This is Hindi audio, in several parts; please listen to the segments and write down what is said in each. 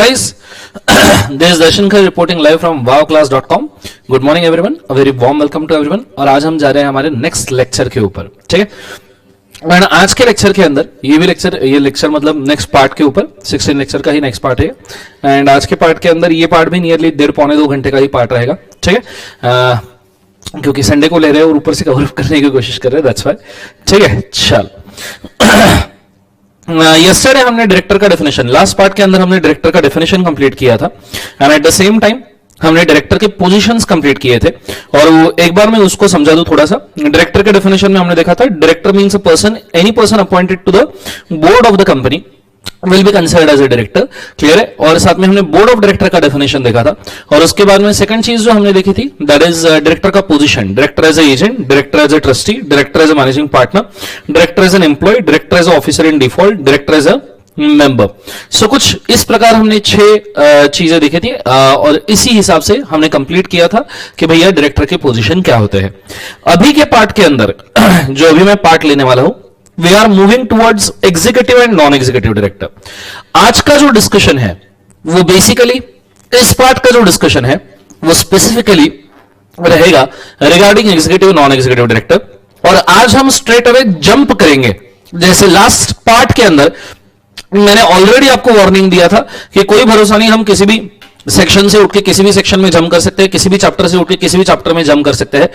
guys, this is Darshan Khar reporting live from wowclass.com. Good morning everyone, a very warm welcome to everyone. और आज हम जा रहे हैं हमारे नेक्स्ट लेक्चर के ऊपर, ठीक है। और आज के लेक्चर के अंदर ये लेक्चर मतलब नेक्स्ट पार्ट के ऊपर 16 लेक्चर का ही नेक्स्ट पार्ट है। एंड आज के पार्ट के अंदर ये पार्ट भी नियरली 1.5-2 घंटे का ही पार्ट रहेगा, ठीक है, क्योंकि संडे को ले रहे हैं और ऊपर से कवर करने की कोशिश कर रहे हैं, दैट्स व्हाई, ठीक है। चल यस्टरडे हमने डायरेक्टर का डेफिनेशन, लास्ट पार्ट के अंदर हमने डायरेक्टर का डेफिनेशन कंप्लीट किया था and at the same time हमने डायरेक्टर के पोजीशंस कंप्लीट किए थे। और वो एक बार मैं उसको समझा दूं थोड़ा सा। डायरेक्टर के डेफिनेशन में हमने देखा था director means a person, any person appointed to the board of the company will be considered as a director, clear है। और साथ में हमने बोर्ड ऑफ डायरेक्टर का डेफिनेशन देखा था। और उसके बाद में सेकंड चीज जो हमने देखी थी दैट इज डायरेक्टर का position, director as a agent, director as a trustee, director as a managing partner, director as an employ, director as officer in default, director as a member. So कुछ इस प्रकार हमने 6 चीजें देखी थी और इसी हिसाब से हमने कंप्लीट किया था कि भैया डायरेक्टर के पोजीशन क्या होते हैं। अभी के पार्ट के अंदर जो अभी मैं पार्ट लेने वाला हूं, we are moving towards executive and non executive director. आज का जो डिस्कशन है वो बेसिकली, इस पार्ट का जो डिस्कशन है वो स्पेसिफिकली रहेगा regarding executive non executive director. और आज हम स्ट्रेट अवे जंप करेंगे, जैसे लास्ट पार्ट के अंदर मैंने ऑलरेडी आपको वार्निंग दिया था कि कोई भरोसा नहीं, हम किसी भी सेक्शन से उठ के किसी भी सेक्शन में जंप कर सकते हैं, किसी भी चैप्टर से उठ के किसी भी चैप्टर में जंप कर सकते हैं।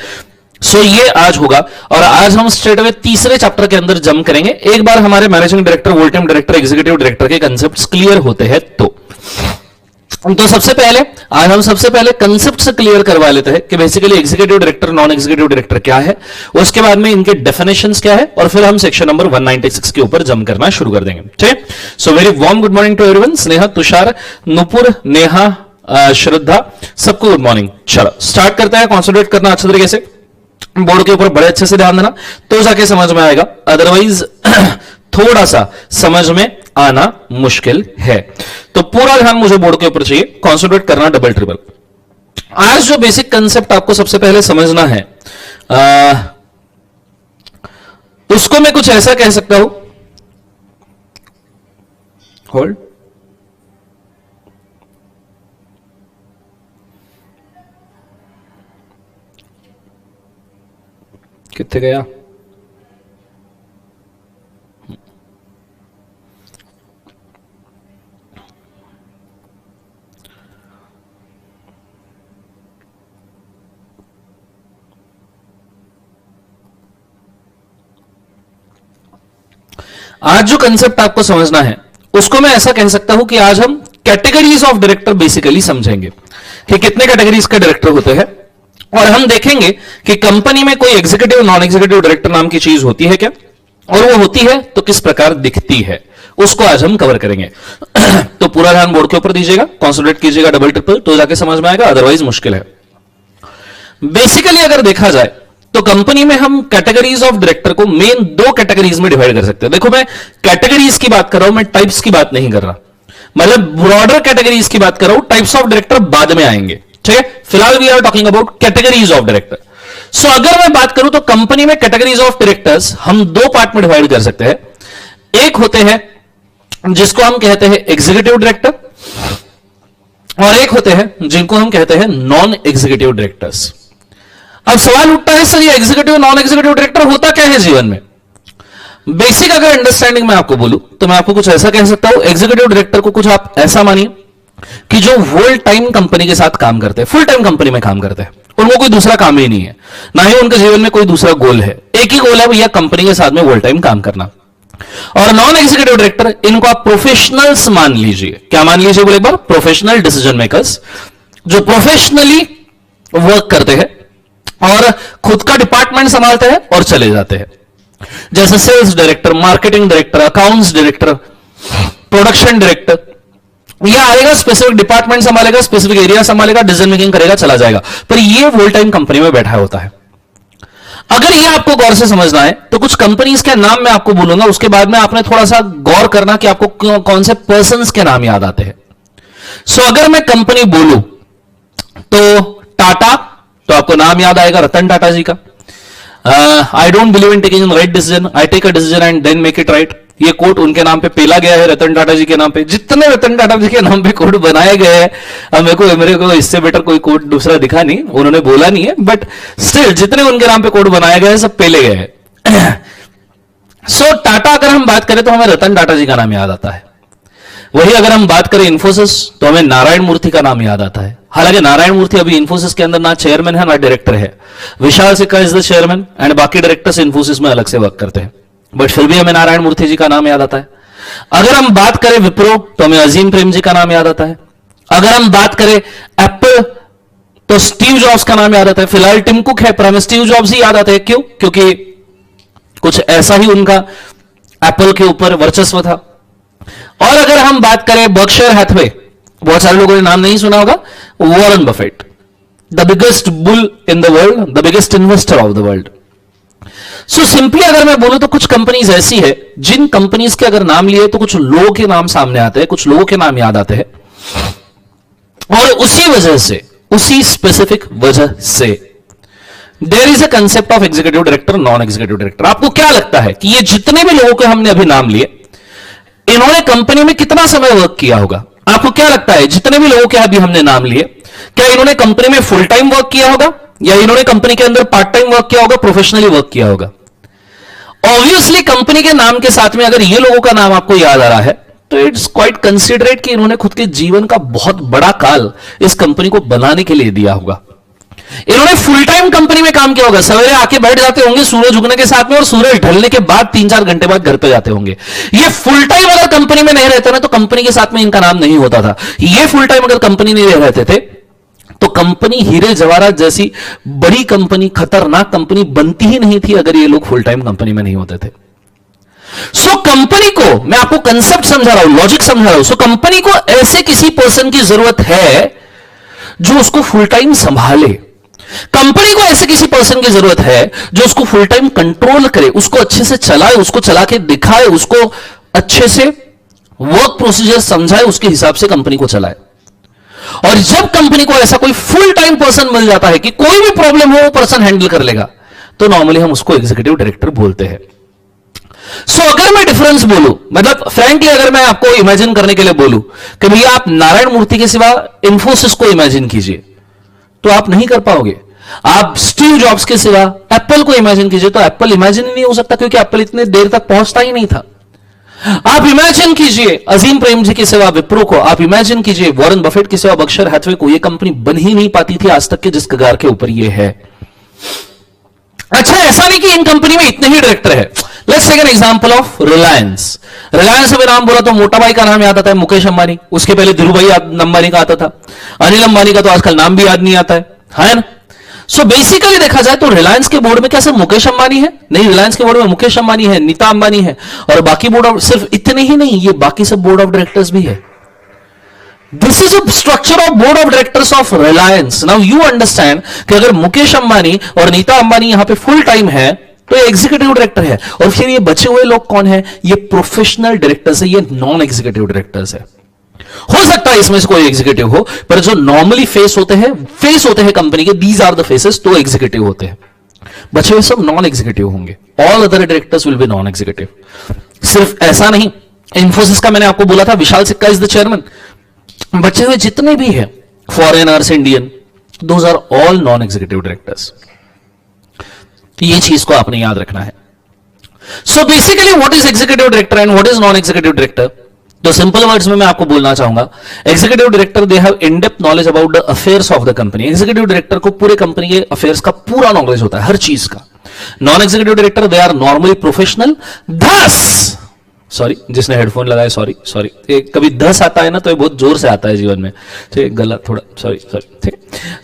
सो ये आज होगा और आज हम स्ट्रेट अवे तीसरे चैप्टर के अंदर जंप करेंगे। एक बार हमारे managing director, full time director, executive director के कंसेप्ट्स क्लियर होते हैं तो सबसे पहले आज हम सबसे पहले कंसेप्ट से क्लियर करवा लेते हैं कि basically executive director, non executive director क्या है, उसके बाद में इनके डेफिनेशंस क्या है और फिर हम सेक्शन नंबर 196 के ऊपर जंप करना शुरू कर देंगे, ठीक है। So very warm good morning to everyone. Sneha, Tushar, Nupur, Neha, Shraddha, सबको गुड मॉर्निंग। चलो स्टार्ट करते हैं। कॉन्सेंट्रेट करना अच्छे तरीके से, बोर्ड के ऊपर बड़े अच्छे से ध्यान देना तो जाके समझ में आएगा, अदरवाइज थोड़ा सा समझ में आना मुश्किल है। तो पूरा ध्यान मुझे बोर्ड के ऊपर चाहिए, कॉन्सेंट्रेट करना डबल ट्रिपल। आज जो बेसिक कंसेप्ट आपको सबसे पहले समझना है उसको मैं कुछ ऐसा कह सकता हूं, होल्ड, कितने गया, आज जो कंसेप्ट आपको समझना है उसको मैं ऐसा कह सकता हूं कि आज हम कैटेगरीज ऑफ डायरेक्टर बेसिकली समझेंगे कि कितने कैटेगरीज का डायरेक्टर होते हैं। और हम देखेंगे कि कंपनी में कोई एग्जीक्यूटिव, नॉन एग्जीक्यूटिव डायरेक्टर नाम की चीज होती है क्या, और वो होती है तो किस प्रकार दिखती है, उसको आज हम कवर करेंगे। तो पूरा ध्यान बोर्ड के ऊपर दीजिएगा, कॉन्सेंट्रेट कीजिएगा डबल ट्रिपल, तो जाके समझ में आएगा, अदरवाइज मुश्किल है। बेसिकली अगर देखा जाए तो कंपनी में हम कैटेगरीज ऑफ डायरेक्टर को मेन 2 कैटेगरीज में डिवाइड कर सकते हैं। देखो मैं कैटेगरीज की बात कर रहा हूं, मैं टाइप्स की बात नहीं कर रहा, मतलब ब्रॉडर कैटेगरीज की बात कर रहा हूं, टाइप्स ऑफ डायरेक्टर बाद में आएंगे, ठीक है। फिलहाल we are talking about categories of director. So अगर मैं बात करूं तो कंपनी में कैटेगरीज ऑफ डायरेक्टर्स हम 2 पार्ट में डिवाइड कर सकते हैं। एक होते हैं जिसको हम कहते हैं एग्जीक्यूटिव डायरेक्टर और एक होते हैं जिनको हम कहते हैं नॉन एग्जीक्यूटिव डायरेक्टर्स। अब सवाल उठता है सर ये एग्जीक्यूटिव, नॉन एग्जीक्यूटिव डायरेक्टर होता क्या है जीवन में। बेसिक अगर अंडरस्टैंडिंग में आपको बोलूं तो मैं आपको कुछ ऐसा कह सकता हूं, एग्जीक्यूटिव डायरेक्टर को कुछ आप ऐसा मानिए कि जो होल टाइम कंपनी के साथ काम करते हैं, फुल टाइम कंपनी में काम करते हैं, उनको कोई दूसरा काम ही नहीं है, ना ही उनके जीवन में कोई दूसरा गोल है, एक ही गोल है भैया कंपनी के साथ में होल टाइम काम करना। और नॉन एग्जीक्यूटिव डायरेक्टर, इनको आप प्रोफेशनल्स मान लीजिए। क्या मान लीजिए बोले एक बार, प्रोफेशनल डिसीजन मेकर्स, जो प्रोफेशनली वर्क करते हैं और खुद का डिपार्टमेंट संभालते हैं और चले जाते हैं, जैसे sales director, marketing director, accounts director, production director. यह आएगा, स्पेसिफिक डिपार्टमेंट संभालेगा, स्पेसिफिक एरिया संभालेगा, डिसीजन मेकिंग करेगा, चला जाएगा, पर यह फुल टाइम कंपनी में बैठा होता है। अगर यह आपको गौर से समझना है तो कुछ कंपनीज के नाम मैं आपको बोलूंगा, उसके बाद में आपने थोड़ा सा गौर करना कि आपको कौन से पर्संस के नाम याद आते हैं। सो अगर मैं कंपनी बोलूं तो टाटा, तो आपको नाम याद आएगा रतन टाटा जी का। I don't believe in taking the right decision. I take a decision and then make it right. ये कोट उनके नाम पे पेला गया है, रतन टाटा जी के नाम पे। जितने रतन टाटा जी के नाम पे कोट बनाए गए हैं, अब मेरे को इससे बेटर कोई कोट दूसरा दिखा नहीं, उन्होंने बोला नहीं है, बट स्टिल जितने उनके नाम पे कोट बनाए गए हैं सब पेले गए हैं। सो टाटा अगर हम बात करें तो हमें रतन टाटा जी का नाम याद आता है। वही अगर हम बात करें इन्फोसिस तो हमें नारायण मूर्ति का नाम याद आता है। हालांकि नारायण मूर्ति अभी इन्फोसिस के अंदर ना चेयरमैन है ना डायरेक्टर है। विशाल सिक्का इज द चेयरमैन एंड बाकी डायरेक्टर्स इन्फोसिस में अलग से वर्क करते हैं, बट फिर भी हमें नारायण मूर्ति जी का नाम याद आता है। अगर हम बात करें विप्रो तो हमें अजीम प्रेम जी का नाम याद आता है। अगर हम बात करें एप्पल तो स्टीव जॉब्स का नाम याद आता है। फिलहाल टिम कुक है पर हमें स्टीव जॉब्स ही याद आते हैं। क्यों? क्योंकि कुछ ऐसा ही उनका एप्पल के ऊपर वर्चस्व था। और अगर हम बात करें बर्कशायर हैथवे, बहुत सारे लोगों ने नाम नहीं सुना होगा, Warren Buffett, the biggest bull in the world, the biggest investor of the world. So simply अगर मैं बोलूं तो कुछ कंपनीज ऐसी है जिन कंपनीज के अगर नाम लिए तो कुछ लोगों के नाम सामने आते हैं, कुछ लोगों के नाम याद आते हैं, और उसी वजह से, उसी स्पेसिफिक वजह से there is a concept of executive director, non executive director. आपको क्या लगता है कि ये जितने भी लोगों के हमने अभी नाम लिए, इन्होंने कंपनी में कितना समय वर्क किया होगा? आपको क्या लगता है जितने भी लोगों के अभी हमने नाम लिए, क्या इन्होंने कंपनी में फुल टाइम वर्क किया होगा या इन्होंने कंपनी के अंदर पार्ट टाइम वर्क किया होगा, प्रोफेशनली वर्क किया होगा? ऑब्वियसली कंपनी के नाम के साथ में अगर ये लोगों का नाम आपको याद आ रहा है तो इट्स क्वाइट कंसिडरेट कि इन्होंने खुद के जीवन का बहुत बड़ा काल इस कंपनी को बनाने के लिए दिया होगा। इन्होंने फुल टाइम कंपनी में काम किया होगा, सवेरे आके बैठ जाते होंगे सूरज उगने के साथ में और सूरज ढलने के बाद 3-4 घंटे बाद घर पे जाते होंगे। ये फुल टाइम अगर कंपनी में नहीं रहते ना तो कंपनी के साथ में इनका नाम नहीं होता था। ये फुल टाइम अगर कंपनी नहीं रहते थे तो कंपनी हीरे जवाहरात जैसी बड़ी कंपनी, खतरनाक कंपनी बनती ही नहीं थी अगर ये लोग फुल टाइम कंपनी में नहीं होते थे। सो कंपनी को, मैं आपको कंसेप्ट समझा रहा हूं, लॉजिक समझा रहा हूं। सो कंपनी को ऐसे किसी पर्सन की जरूरत है जो उसको फुल टाइम संभाले। कंपनी को ऐसे किसी पर्सन की जरूरत है जो उसको फुल टाइम कंट्रोल करे, उसको अच्छे से चलाए, उसको चला के दिखाए, उसको अच्छे से वर्क प्रोसीजर समझाए, उसके हिसाब से कंपनी को चलाए। और जब कंपनी को ऐसा कोई फुल टाइम पर्सन मिल जाता है कि कोई भी प्रॉब्लम हो वो पर्सन हैंडल कर लेगा, तो नॉर्मली हम उसको एग्जीक्यूटिव डायरेक्टर बोलते हैं। सो अगर मैं डिफरेंस बोलूं, मतलब फ्रैंकली अगर मैं आपको इमेजिन करने के लिए बोलूं कि भैया आप नारायण मूर्ति के सिवा इन्फोसिस को इमेजिन कीजिए, तो आप नहीं कर पाओगे। आप स्टीव जॉब्स के सिवा एप्पल को इमेजिन कीजिए तो एप्पल इमेजिन ही नहीं हो सकता, क्योंकि एप्पल इतने देर तक पहुंचता ही नहीं था। आप इमेजिन कीजिए अजीम प्रेम जी के सिवा विप्रो को, आप इमेजिन कीजिए वॉरेन बफेट के सिवा बर्कशायर हैथवे को, यह कंपनी बन ही नहीं पाती थी आज तक के जिस कगार के ऊपर यह है। अच्छा, ऐसा नहीं कि इन कंपनी में इतने ही डायरेक्टर है। Let's take an example of Reliance. Reliance में नाम बोला तो मोटा भाई का नाम याद आता है, मुकेश अंबानी। उसके पहले धीरूभाई अंबानी का आता था। अनिल अंबानी का तो आजकल नाम भी याद नहीं आता है ना? सो बेसिकली देखा जाए तो रिलायंस के बोर्ड में क्या सिर्फ मुकेश अंबानी है? नहीं, रिलायंस के बोर्ड में मुकेश अंबानी है, नीता अंबानी है, और बाकी बोर्ड ऑफ, सिर्फ इतने ही नहीं, ये बाकी सब बोर्ड ऑफ डायरेक्टर्स भी है। This is a structure of board of directors of Reliance. Now you understand कि अगर मुकेश अंबानी और नीता अंबानी यहां पे फुल टाइम है तो एग्जीक्यूटिव डायरेक्टर है, और फिर ये बचे हुए लोग कौन है? ये प्रोफेशनल डायरेक्टर्स है, ये नॉन एग्जीक्यूटिव डायरेक्टर्स है। हो सकता है इसमें से कोई एग्जीक्यूटिव हो, पर जो नॉर्मली फेस होते हैं कंपनी के, दीज आर द फेसेस, तो एग्जीक्यूटिव होते हैं। बचे हुए सब नॉन एग्जीक्यूटिव होंगे। All other directors will be non executive. सिर्फ ऐसा नहीं, इन्फोसिस का मैंने आपको बोला था विशाल सिक्का इज द चेयरमैन। बचे हुए जितने भी हैं, foreigners, Indian, those are all non executive directors. ये चीज को आपने याद रखना है। So basically what is executive director and what is non executive director? तो सिंपल वर्ड्स में मैं आपको बोलना चाहूंगा, executive director they have in depth knowledge about the affairs of the company. Executive director को पूरे कंपनी के अफेयर्स का पूरा नॉलेज होता है, हर चीज का। Non executive director they are normally professional. दस, सॉरी, जिसने हेडफोन लगाए, सॉरी, कभी दस आता है ना तो ये बहुत जोर से आता है जीवन में, ठीक, गला थोड़ा, सॉरी, ठीक।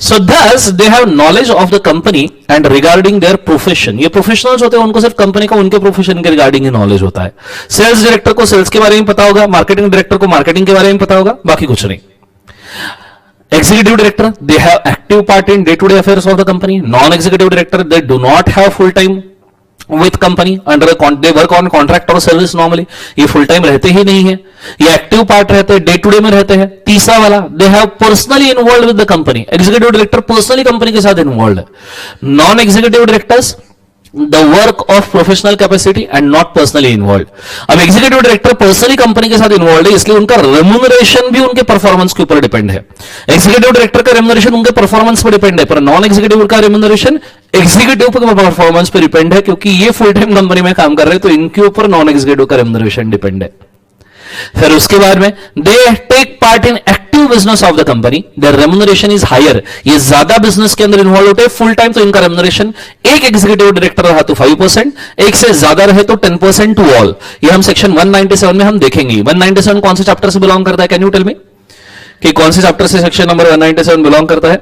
सो दस they have knowledge of the company and regarding their profession. ये प्रोफेशनल्स होते हैं, उनको सिर्फ कंपनी का उनके प्रोफेशन के रिगार्डिंग ही नॉलेज होता है। सेल्स डायरेक्टर को सेल्स के बारे में पता होगा, मार्केटिंग डायरेक्टर को मार्केटिंग के बारे में पता होगा, बाकी कुछ नहीं। Executive director, they have active part in day-to-day affairs of the company. Non-executive director, they do not have full-time with company under they work on contract or service normally. ये full time रहते ही नहीं है, ये active part रहते हैं, day-to-day में रहते हैं। तीसरा वाला, they have personally involved with the company. Executive director personally company के साथ involved है। Non-executive directors the work of professional capacity and not personally involve. अब एग्जीक्यूटिव डायरेक्टर पर्सनली कंपनी के साथ इन्वॉल्व है, इसलिए उनका रेम्यूनरेशन भी उनके परफॉर्मेंस के ऊपर डिपेंड है। एग्जीक्यूटिव डायरेक्टर का रेम्यूनरेशन उनके परफॉर्मेंस पर डिपेंड है, पर नॉन एग्जीक्यूटिव का रेम्यूनरेशन एग्जीक्यूटिव के परफॉर्मेंस पर डिपेंड है, क्योंकि ये फुल टाइम कंपनी में काम कर रहे हैं, तो इनके ऊपर नॉन एग्जीक्यूटिव का रेम्यूनरेशन डिपेंड है। फिर उसके बाद में they take part in active business of the company, their remuneration is higher. ये ज्यादा बिजनेस के अंदर इन्वॉल्व होते हैं फुल टाइम, तो इनका रेम्यूनरेशन एक एग्जीक्यूटिव डायरेक्टर रहा तो 5%, एक से ज्यादा रहे तो 10% टू ऑल। ये हम सेक्शन 197 में हम देखेंगे। 197 कौन से चैप्टर से बिलोंग करता है? कैन यू टेल मी कि कौन से चैप्टर से सेक्शन नंबर 197 बिलोंग करता है?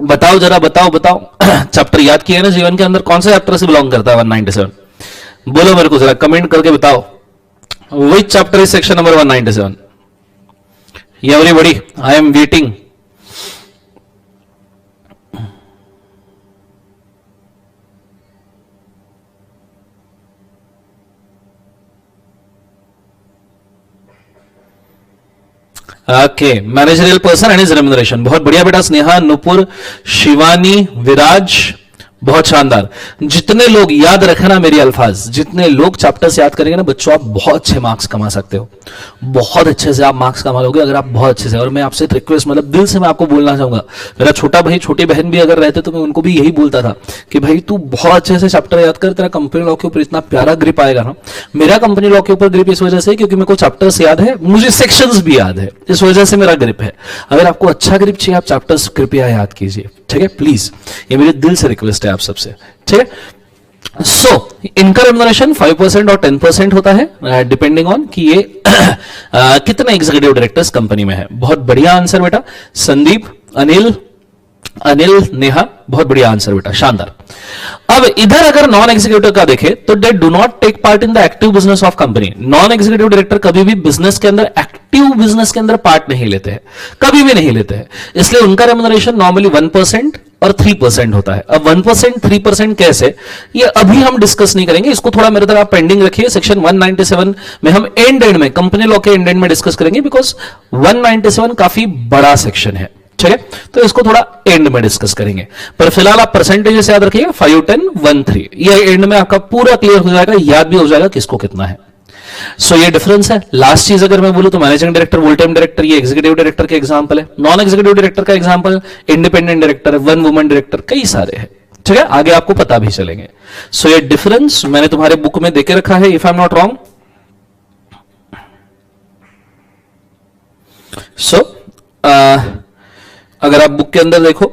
बताओ जरा, बताओ बताओ। चैप्टर याद किया है ना जीवन के अंदर? कौन से चैप्टर से बिलोंग करता है 197? बोलो मेरे को जरा, कमेंट करके बताओ। Which chapter is section number 197? Everybody, I am waiting. Okay, managerial person and his remuneration. बहुत बढ़िया बेटा, स्नेहा, नुपुर, शिवानी, विराज, बहुत शानदार। जितने लोग याद रखना मेरी अल्फाज, जितने लोग चैप्टर्स याद करेंगे ना बच्चों, आप बहुत अच्छे मार्क्स कमा सकते हो। बहुत अच्छे से आप मार्क्स कमा लोगे अगर आप बहुत अच्छे से। और मैं आपसे रिक्वेस्ट, मतलब दिल से मैं आपको बोलना चाहूंगा, मेरा छोटा भाई छोटी बहन भी अगर रहते तो मैं उनको भी यही बोलता था कि भाई तू बहुत अच्छे से चैप्टर याद कर, तेरा कंपनी लॉ के ऊपर इतना प्यारा ग्रिप आएगा ना। मेरा कंपनी लॉ के ऊपर ग्रिप इस वजह से क्योंकि मेरे को चैप्टर्स याद है, मुझे सेक्शंस भी याद है, इस वजह से मेरा ग्रिप है। अगर आपको अच्छा ग्रिप चाहिए, आप चैप्टर्स कृपया याद कीजिए, ठीक है, प्लीज। ये मेरे दिल से रिक्वेस्ट है आप सबसे, ठीक है। सो इनका रेम्यूनरेशन 5% और 10% होता है, डिपेंडिंग ऑन कि ये कितने एग्जीक्यूटिव डायरेक्टर्स कंपनी में है। बहुत बढ़िया आंसर बेटा संदीप, अनिल, नेहा, बहुत बढ़िया आंसर बेटा, शानदार। अब इधर अगर नॉन एग्जीक्यूटिव का देखें तो they do not take part in the active business of company. Non executive director कभी भी बिजनेस के अंदर, एक्टिव बिजनेस के अंदर पार्ट नहीं लेते हैं, कभी भी नहीं लेते हैं, इसलिए उनका रेम्यूनरेशन नॉर्मली 1% और 3% होता है। अब 1% 3% कैसे, ये अभी हम डिस्कस नहीं करेंगे, इसको थोड़ा मेरे तरह आप पेंडिंग रखिए। सेक्शन 197 में हम एंड में, कंपनी लॉ के एंड में डिस्कस करेंगे, बिकॉज 197 काफी बड़ा सेक्शन है, ठीक है, तो इसको थोड़ा एंड में डिस्कस करेंगे। पर फिलहाल आप परसेंटेजेस याद रखिएगा, 5, 10, 1, 3। ये एंड में आपका पूरा क्लियर हो जाएगा, याद भी हो जाएगा किसको कितना है। सो ये डिफरेंस है। लास्ट चीज अगर मैं बोलूं तो managing director, full time director, ये एग्जीक्यूटिव डायरेक्टर के एग्जांपल है। नॉन एग्जीक्यूटिव डायरेक्टर का example independent director, one woman director, कई सारे हैं, ठीक है, आगे आपको पता भी चलेंगे। सो ये डिफरेंस मैंने तुम्हारे बुक में देके रखा है, if I am not wrong. So अगर आप बुक के अंदर देखो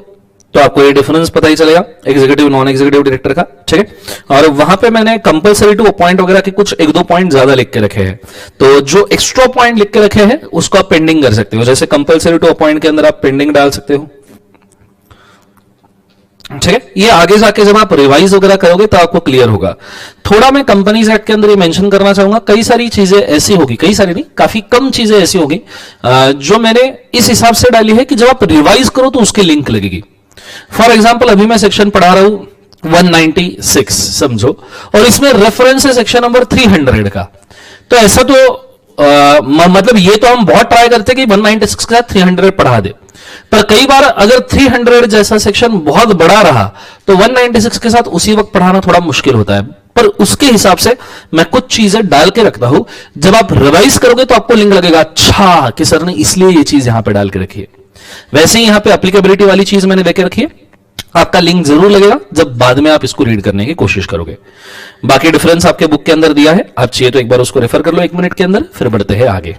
तो आपको ये डिफरेंस पता ही चलेगा एग्जीक्यूटिव नॉन एग्जीक्यूटिव डायरेक्टर का, ठीक है। और वहां पे मैंने कंपलसरी टू अपॉइंट वगैरह के कुछ 1-2 पॉइंट ज्यादा लिख के रखे हैं, तो जो एक्स्ट्रा पॉइंट लिख के रखे हैं उसको आप पेंडिंग कर सकते हो। जैसे कंपलसरी टू अपॉइंट के अंदर आप पेंडिंग डाल सकते हो, ठीक है। ये आगे जाके जब आप रिवाइज वगैरह करोगे तो आपको क्लियर होगा। थोड़ा मैं कंपनीज एक्ट के अंदर ये मेंशन करना चाहूंगा, कई सारी चीजें ऐसी होगी, कई सारी नहीं, काफी कम चीजें ऐसी होगी जो मैंने इस हिसाब से डाली है कि जब आप रिवाइज करो तो उसकी लिंक लगेगी। फॉर एग्जाम्पल अभी मैं सेक्शन पढ़ा रहा हूं 196 समझो, और इसमें रेफरेंस है सेक्शन नंबर 300 का, तो ऐसा तो मतलब ये तो हम बहुत ट्राई करते हैं कि 196 के साथ 300 पढ़ा दे, पर कई बार अगर 300 जैसा सेक्शन बहुत बड़ा रहा तो 196 के साथ उसी वक्त पढ़ाना थोड़ा मुश्किल होता है। पर उसके हिसाब से मैं कुछ चीजें डाल के रखता हूं, जब आप रिवाइज करोगे तो आपको लिंक लगेगा, अच्छा कि सर ने इसलिए ये चीज यहां पे डाल के रखी है। वैसे ही यहां पे एप्लीकेबिलिटी वाली चीज मैंने देके रखी है, आपका लिंक जरूर लगेगा जब बाद में आप इसको रीड करने की कोशिश करोगे। बाकी डिफरेंस आपके बुक के अंदर दिया है, आप चाहिए तो एक बार उसको रेफर कर लो 1 मिनट के अंदर, फिर बढ़ते हैं आगे।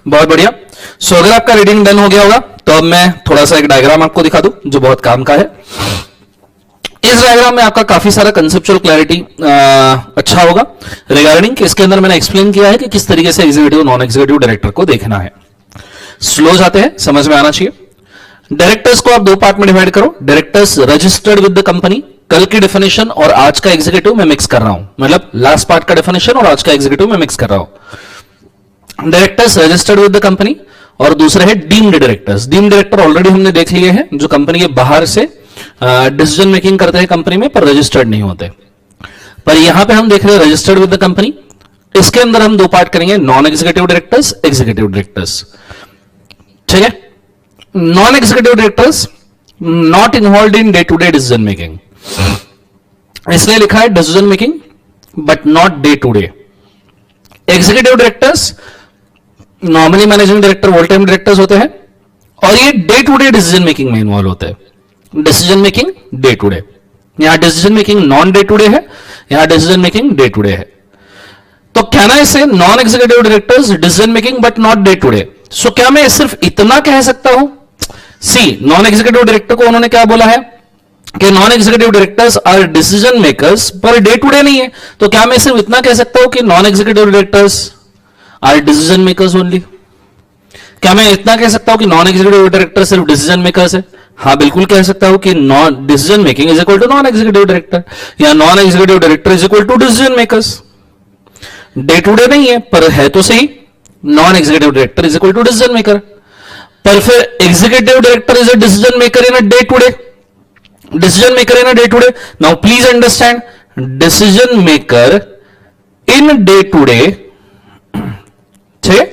बहुत बढ़िया। सो अगर आपका रीडिंग डन हो गया होगा तो अब मैं थोड़ा सा एक डायग्राम आपको दिखा दूं जो बहुत काम का है। इस डायग्राम में आपका काफी सारा कंसेप्चुअल क्लैरिटी अच्छा होगा रिगार्डिंग कि इसके अंदर मैंने एक्सप्लेन किया है कि किस तरीके से एग्जीक्यूटिव नॉन एग्जीक्यूटिव डायरेक्टर को देखना है। स्लो जाते हैं, समझ में आना चाहिए। डायरेक्टर्स को आप दो पार्ट में डिवाइड करो। Directors registered with the company, कल की डेफिनेशन और आज का एग्जीक्यूटिव मैं मिक्स कर रहा हूं, मतलब लास्ट पार्ट का डेफिनेशन और आज का एग्जीक्यूटिव मैं मिक्स कर रहा हूं। Directors registered with the company और दूसरे है deemed directors. Deemed director already हमने देख लिए हैं, जो कंपनी के बाहर से डिसीजन मेकिंग करते हैं कंपनी में पर रजिस्टर्ड नहीं होते। पर यहां पे हम देख रहे हैं रजिस्टर्ड विद द कंपनी। इसके अंदर हम दो पार्ट करेंगे, non executive directors, executive directors. ठीक है, non executive directors not involve in day to day decision making, इसलिए लिखा है decision making but not day to day. Executive directors normally managing director all time directors होते हैं और ये day to day decision making में इन्वॉल्व होते हैं। Decision making day to day, यहां decision making non day to day है, यहां decision making day to day है। तो कहना है इसे non executive directors decision making but not day to day. So क्या मैं सिर्फ इतना कह सकता हूं? सी, नॉन एग्जीक्यूटिव डायरेक्टर को उन्होंने क्या बोला है कि non executive directors are decision makers पर डे टू डे नहीं है। तो क्या मैं सिर्फ इतना कह सकता हूं कि non executive directors are decision makers only? क्या मैं इतना कह सकता हूं कि नॉन एग्जीक्यूटिव डायरेक्टर सिर्फ डिसीजन मेकर्स है? हाँ, बिल्कुल कह सकता हूं कि non decision making is equal to non executive director या non executive director is equal to decision makers. Day to day नहीं है पर है तो सही, non executive director is equal to decision maker. पर फिर executive director is a decision maker in a day to day, decision maker in a day to day. Now please understand, decision maker in day to day,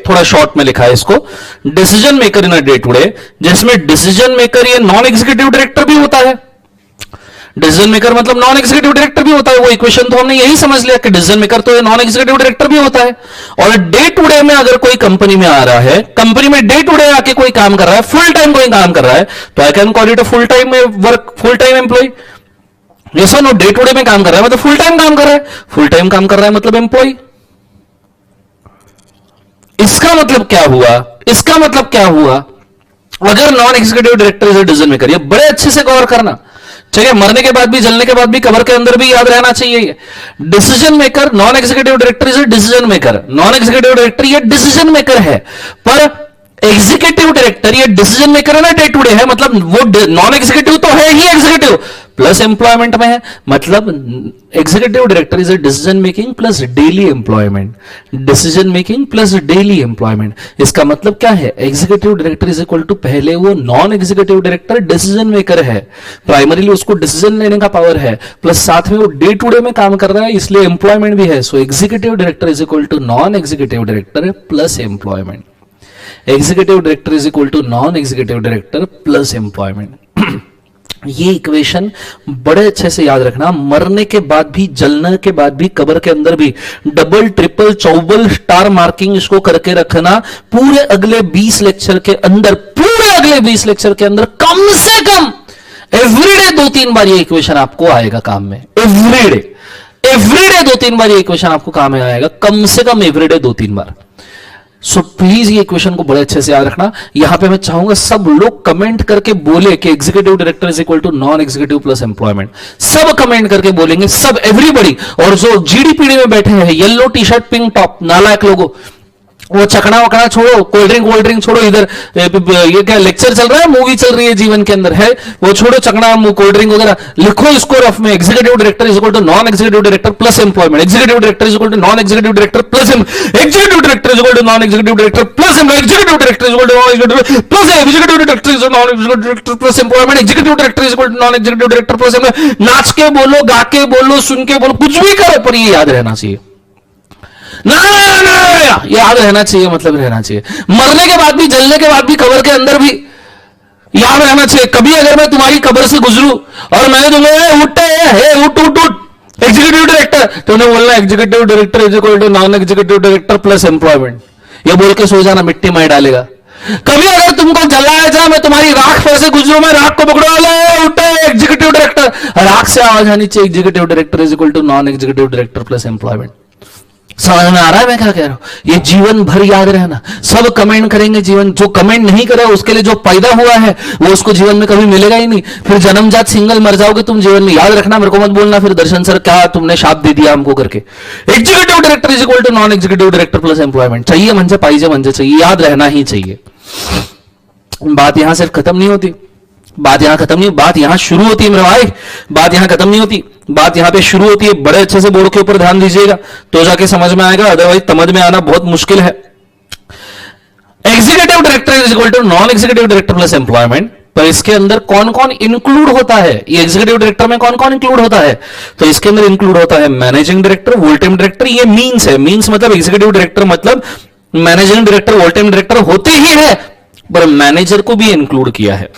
थोड़ा शॉर्ट में लिखा है इसको, decision maker in a day to day, जिसमें डिसीजन मेकर ये नॉन एग्जीक्यूटिव डायरेक्टर भी होता है। डिसीजन मेकर मतलब नॉन एग्जीक्यूटिव डायरेक्टर भी होता है। वो इक्वेशन तो हमने यही समझ लिया कि डिसीजन मेकर तो नॉन एग्जीक्यूटिव डायरेक्टर भी होता है। और डे टू डे में अगर कोई कंपनी में आ रहा है, कंपनी में डे टू डे आके कोई काम कर रहा है, फुल टाइम कोई काम कर रहा है, तो I can call it a full time work, full time employ. जैसा नो डे टू डे में काम कर रहा है मतलब फुल टाइम काम कर रहा है, फुल टाइम काम कर रहा है मतलब एम्प्लॉय। इसका मतलब क्या हुआ? इसका मतलब क्या हुआ? अगर non executive director is decision maker, ये बड़े अच्छे से गौर करना, ठीक है, मरने के बाद भी, जलने के बाद भी, कबर के अंदर भी याद रहना चाहिए। Decision maker, non executive director is decision maker, non executive director ये डिसीजन मेकर है, पर एग्जीक्यूटिव डायरेक्टर ये डिसीजन मेकर है ना, डे टू डे है, मतलब वो नॉन एग्जीक्यूटिव तो है ही एग्जीक्यूटिव प्लस एम्प्लॉयमेंट में है, मतलब executive director is a decision making plus daily employment, decision making plus daily employment. इसका मतलब क्या है? Executive director is equal to, पहले वो non executive director decision maker है, प्राइमरीली उसको डिसीजन लेने का पावर है, प्लस साथ में वो डे टू डे में काम कर रहा है, इसलिए एम्प्लॉयमेंट भी है। So executive director is equal to non executive director plus employment, executive director is equal to non executive director plus employment. ये इक्वेशन बड़े अच्छे से याद रखना, मरने के बाद भी, जलने के बाद भी, कब्र के अंदर भी डबल ट्रिपल चौबल स्टार मार्किंग इसको करके रखना। पूरे अगले 20 लेक्चर के अंदर, पूरे अगले 20 लेक्चर के अंदर कम से कम एवरीडे 2-3 बार ये इक्वेशन आपको आएगा काम में। एवरीडे 2-3 बार ये इक्वेशन आपको काम में आएगा, कम से कम एवरीडे 2-3 बार। सो प्लीज ये इक्वेशन को बड़े अच्छे से याद रखना। यहां पे मैं चाहूंगा सब लोग कमेंट करके बोले कि executive director is equal to non executive plus employment. सब कमेंट करके बोलेंगे, सब, एवरीबॉडी। और जो जीडीपीडी में बैठे हैं, yellow T shirt pink top नालायक लोगों, वो चकना वकना छोड़ो, कोल्ड ड्रिंक छोड़ो, इधर ये क्या लेक्चर चल रहा है, मूवी चल रही है जीवन के अंदर है, वो छोड़ो चकना कोल्ड ड्रिंक वगैरह, लिखो इसको रफ में, executive director is equal to non executive director plus employment, executive director is equal to non executive director plus executive director is equal to non executive director plus executive director is equal to non executive plus executive director is non executive director plus employment, executive director is equal to non executive director plus employment. नाच के बोलो, गा के बोलो, सुन के बोलो, कुछ भी करो, पर ये याद रहना चाहिए ना, याद रहना चाहिए, मतलब रहना चाहिए। मरने के बाद भी, जलने के बाद भी, कब्र के अंदर भी याद रहना चाहिए। कभी अगर मैं तुम्हारी कब्र से गुजरूं और मैंने तुम्हें उठ एग्जीक्यूटिव डायरेक्टर, तो उन्हें बोलना executive director is equal to non executive director plus employment, ये बोल के सो जाना, मिट्टी में डालेगा। कभी अगर तुमको जलाया जाए, मैं तुम्हारी राख पर से गुजरूं, मैं राख को पकड़ो, उठे एग्जीक्यूटिव डायरेक्टर, राख से आवाज आनी चाहिए, executive director is equal to non executive director plus employment. समझ में आ रहा है मैं क्या कह रहा हूं? ये जीवन भर याद रहना, सब कमेंट करेंगे, जीवन जो कमेंट नहीं करे उसके लिए जो पैदा हुआ है वो उसको जीवन में कभी मिलेगा ही नहीं। फिर जन्मजात सिंगल मर जाओगे तुम जीवन में, याद रखना, मेरे को मत बोलना फिर दर्शन सर क्या तुमने शाप दे दिया हमको करके। Executive director is equal to non executive director plus employment, चाहिए म्हणजे पाहिजे म्हणजे चाहिए, याद रहना ही चाहिए। बात यहां सिर्फ खत्म नहीं होती, बात यहां खत्म नहीं, बात यहां शुरू होती है मेरे भाई, बात यहां खत्म नहीं होती, बात यहां पे शुरू होती है। बड़े अच्छे से बोर्ड के ऊपर ध्यान दीजिएगा तो जाके समझ में आएगा, अदरवाइज समझ में आना बहुत मुश्किल है। Executive director is equal to non executive director plus employment, पर इसके अंदर कौन कौन इंक्लूड होता है, ये एग्जीक्यूटिव डायरेक्टर में कौन कौन इंक्लूड होता है? तो इसके अंदर इंक्लूड होता है managing director, whole time director, ये मीन्स है, मीन्स मतलब एग्जीक्यूटिव डायरेक्टर मतलब managing director, whole time director होते ही है, पर मैनेजर को भी इंक्लूड किया है,